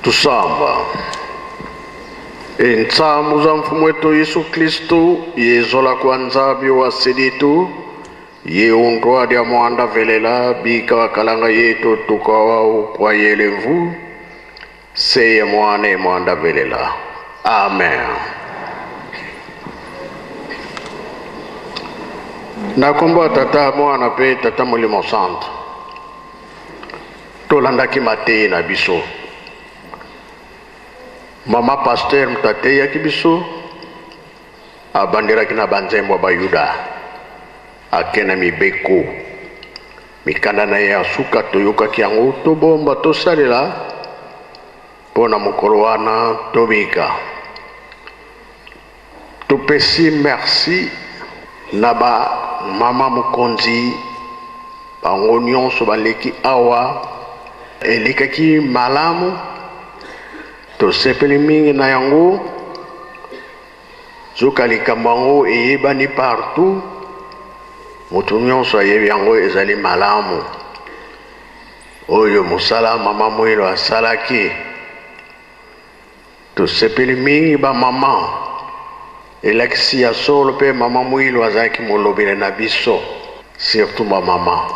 Tusamba entsamu za mfumu wetu Yesu Kristu yezola kwa nzabi wa seditu yeundwa dia mwanda velela bika wakalanga yetu tukawao kwa yelevu seye mwane mwanda velela. Amen. Nakomba tata mwana pe tata mulimo santo tolandaki matei na biso mama pasteur mtate ya kibiso abandera kina banzembo ba Yuda akena mibeko mikanda na ya suka toyoka kiango to bomba to salela pona mokolo wana tobika topesi merci na ba mama mukonzi bango nyonso baleki awa elikaki malamu to sepeli mingi na yango zuka likambango eyebani partout mutu nyonso ayebi yango ezali malamu oyo mosala mama Mwilo asalaki to sepeli mingi ba mama elakisi ya solo pe mama Mwilo azalaki molobele na biso surtout ba mama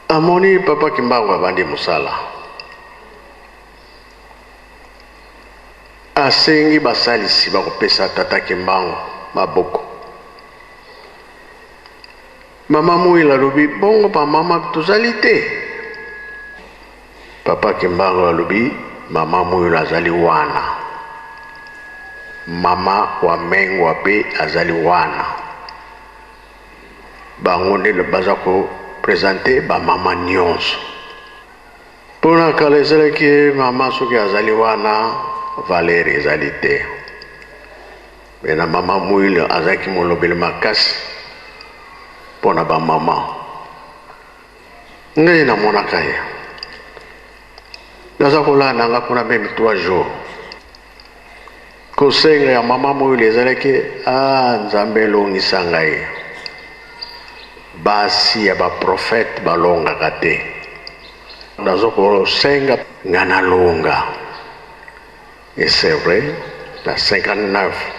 amoni papa Kimbangu abandi mosala asengi basalisi bakopesa tata Kimbangu maboko. Mama Mwilo alobi bongo pa mama tozali te. Papa Kimbangu alobi mama Mwilo azali wana, mama wa Mengwa pe azali wana. Bango nde baza ko presente ba mama nyonso pona kala ezalaki mama soki azali wana Valérie ezali te mena mama Mwilo azalaki molobeli makasi pona ba mama ngai namonaka ye naza kolanda nga mpona meme 3 jours kosenga ya mama Mwilo ezalaki nzambe elongisa ngai basi ya baprofete balongaka te nazo kosenga nga nalonga. Et c'est vrai, la 59,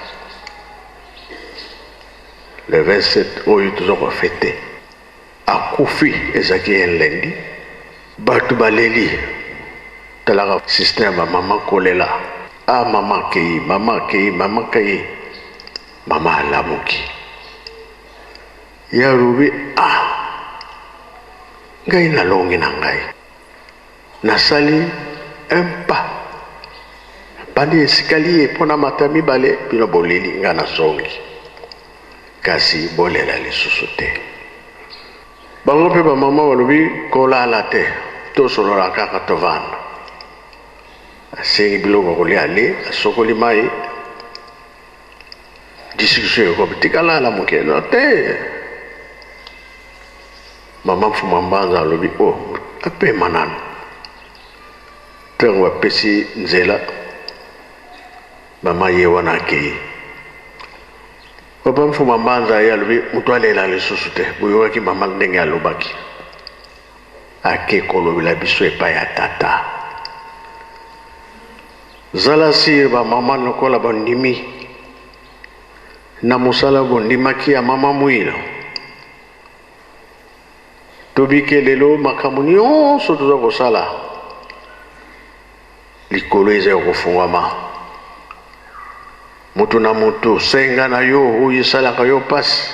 le 27, oyo toujours fêté. Akufi ezaki enlendi, batu baleli, talaka système maman kolela. Maman kei, maman kei, maman kei, maman alamuki. Ya rubi, ngai nalongi na ngai. Nasali un pas. Bandi escalier pona matami bale bino boleli nga na zongi kasi bolela lisusu te bango pe ba mama balobi kolala te tosolola kaka tovanda asengi biloko kolia ale asokoli mai discussion ko bitikala mokeno te mama Mfuma Mbanza alobi ape manano tango apesi nzela mama ye wana akei papa Mfuma Mbanza ye alobi mutu alela lisusu te boyokaki mama ndenge alobaki ake kolobela biso epai ya tata zala sir ba mama lokola bondimi na mosala bondimaki ya mama Mwilo tobike lelo makambo nyonso toza kosala likolo eza ya kofungwama mutu na mutu senga na yo oyo esalaka yo pasi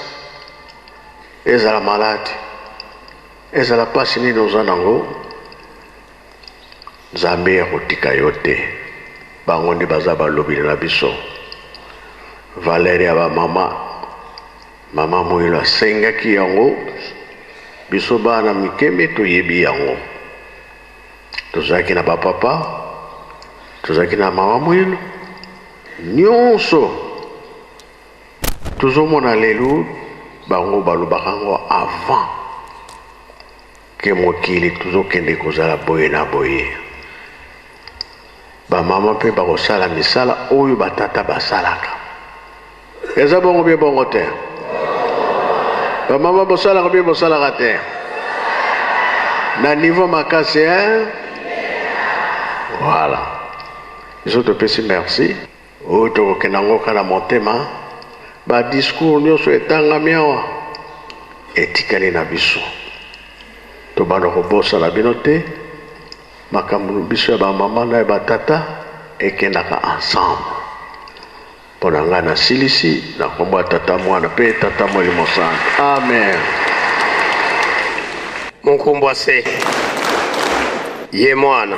ezala maladi ezala pasi nini oza nango nzambe akotika yo te bango nde baza balobeli na biso valere ya bamama mama Mwilu asengaki yango biso bana mikeme toyebi yango tozalaki na bapapa tozalaki na mama Mwilu nyonso tozomona lelo bango balobaka yango avant ke mokili tozokende kozala boye na boye bamama mpe bakosala misala oyo batata basalaka eza bongo bie bongo te bamama bosalaka bie bosalaka te na niveau makasi voilà biso topesi merci oyo tokokenda yango kaka na motema badiscours nyonso etangami awa etikali na biso tobanda kobosana bino te makambo biso ya bamama na ya batata ekendaka ensemble mpo na ngai nasilisi na kombo ya tata mwana mpe tata molimo santo amen munkumbwase ye mwana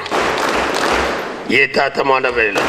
ye tata mwana velela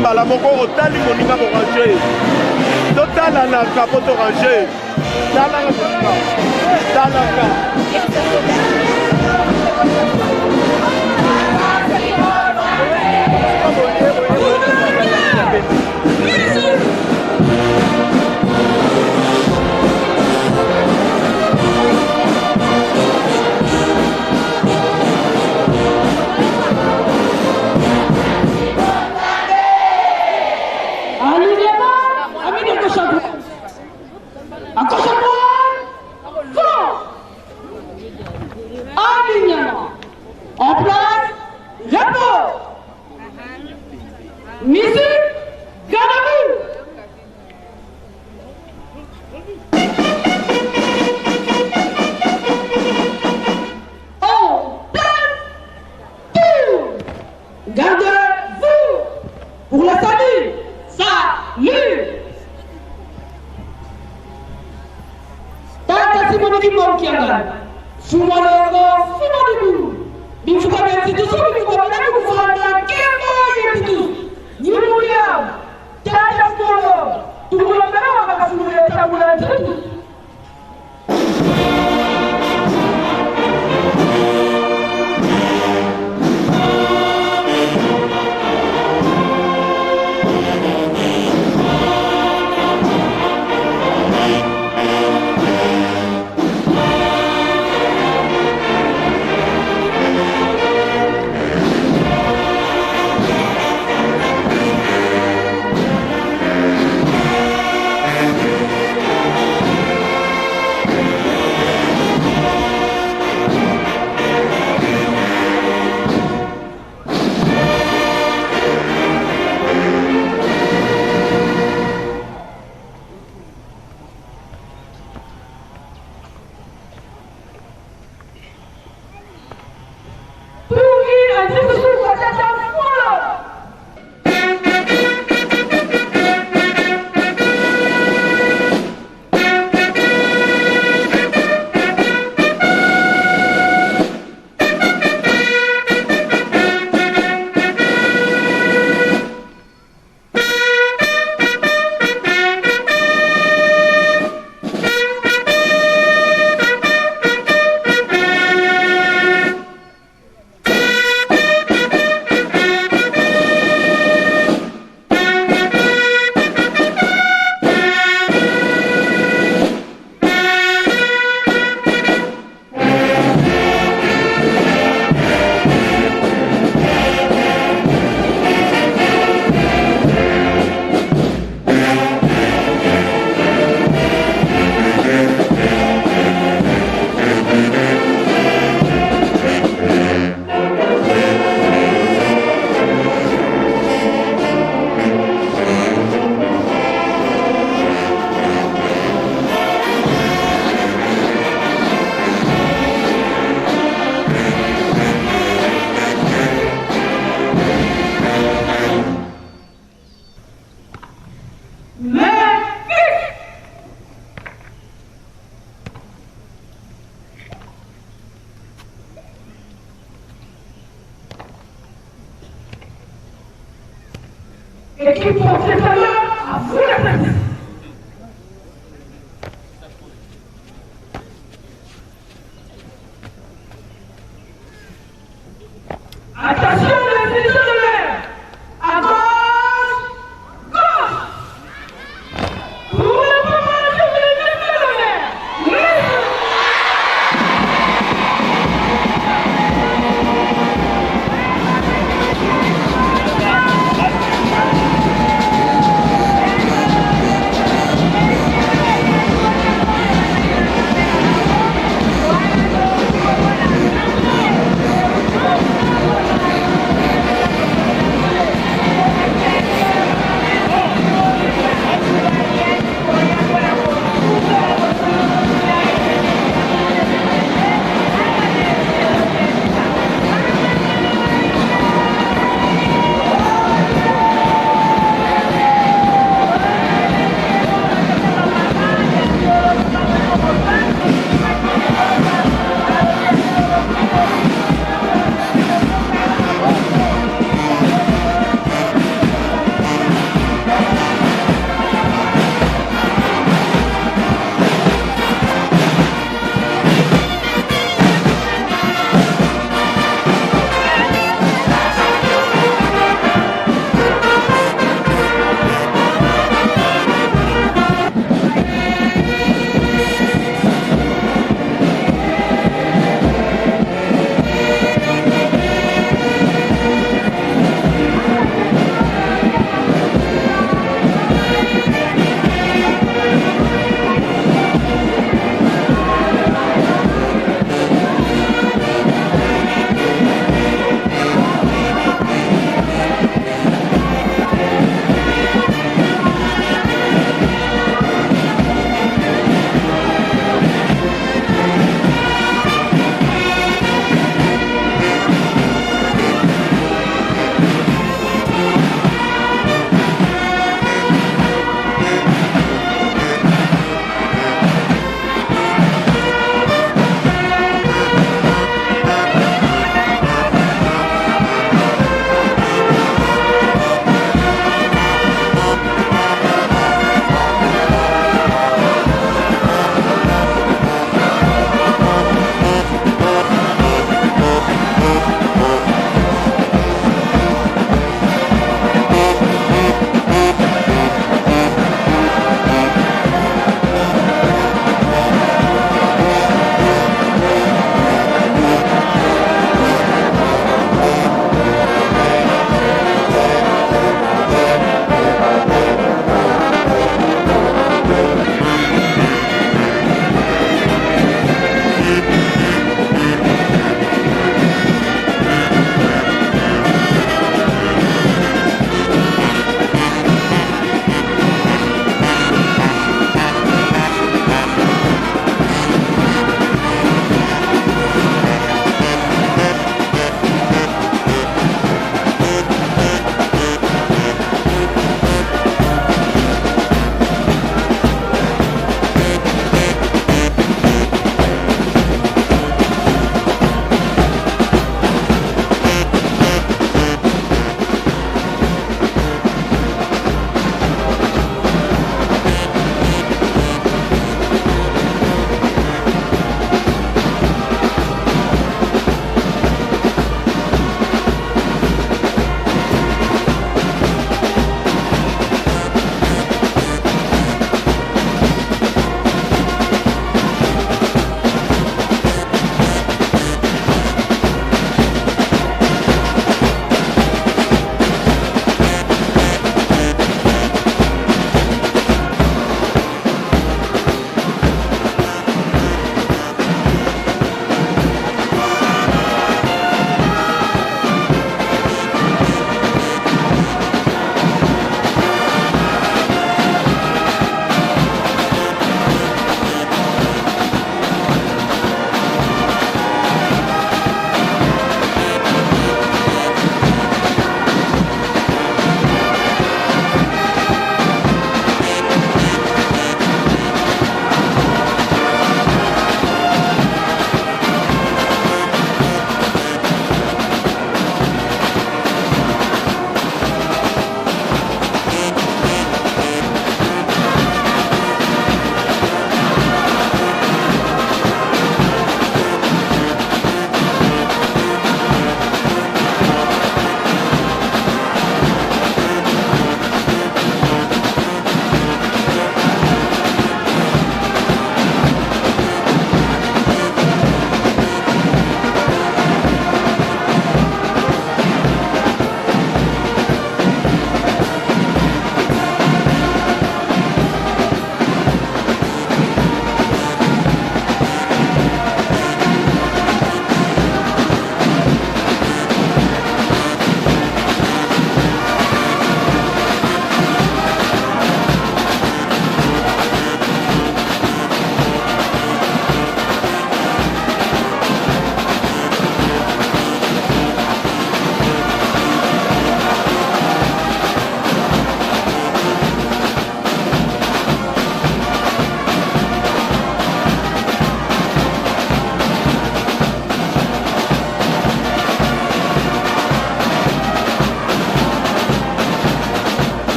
mbala moko otali moninga morange totala na kapoto range talanga moninga talanga En place, repos. Musique, garde à vous. En place, tour. Gardez-vous. Pour le salut, salut. Tata Simone Kimon Kiangan. Sumalongo, Simone. Bifuka institution bifuka na kufanya kemo yetu nimulia tata polo tukulongana wakafungua tabula zetu et qui porte sa main à vous la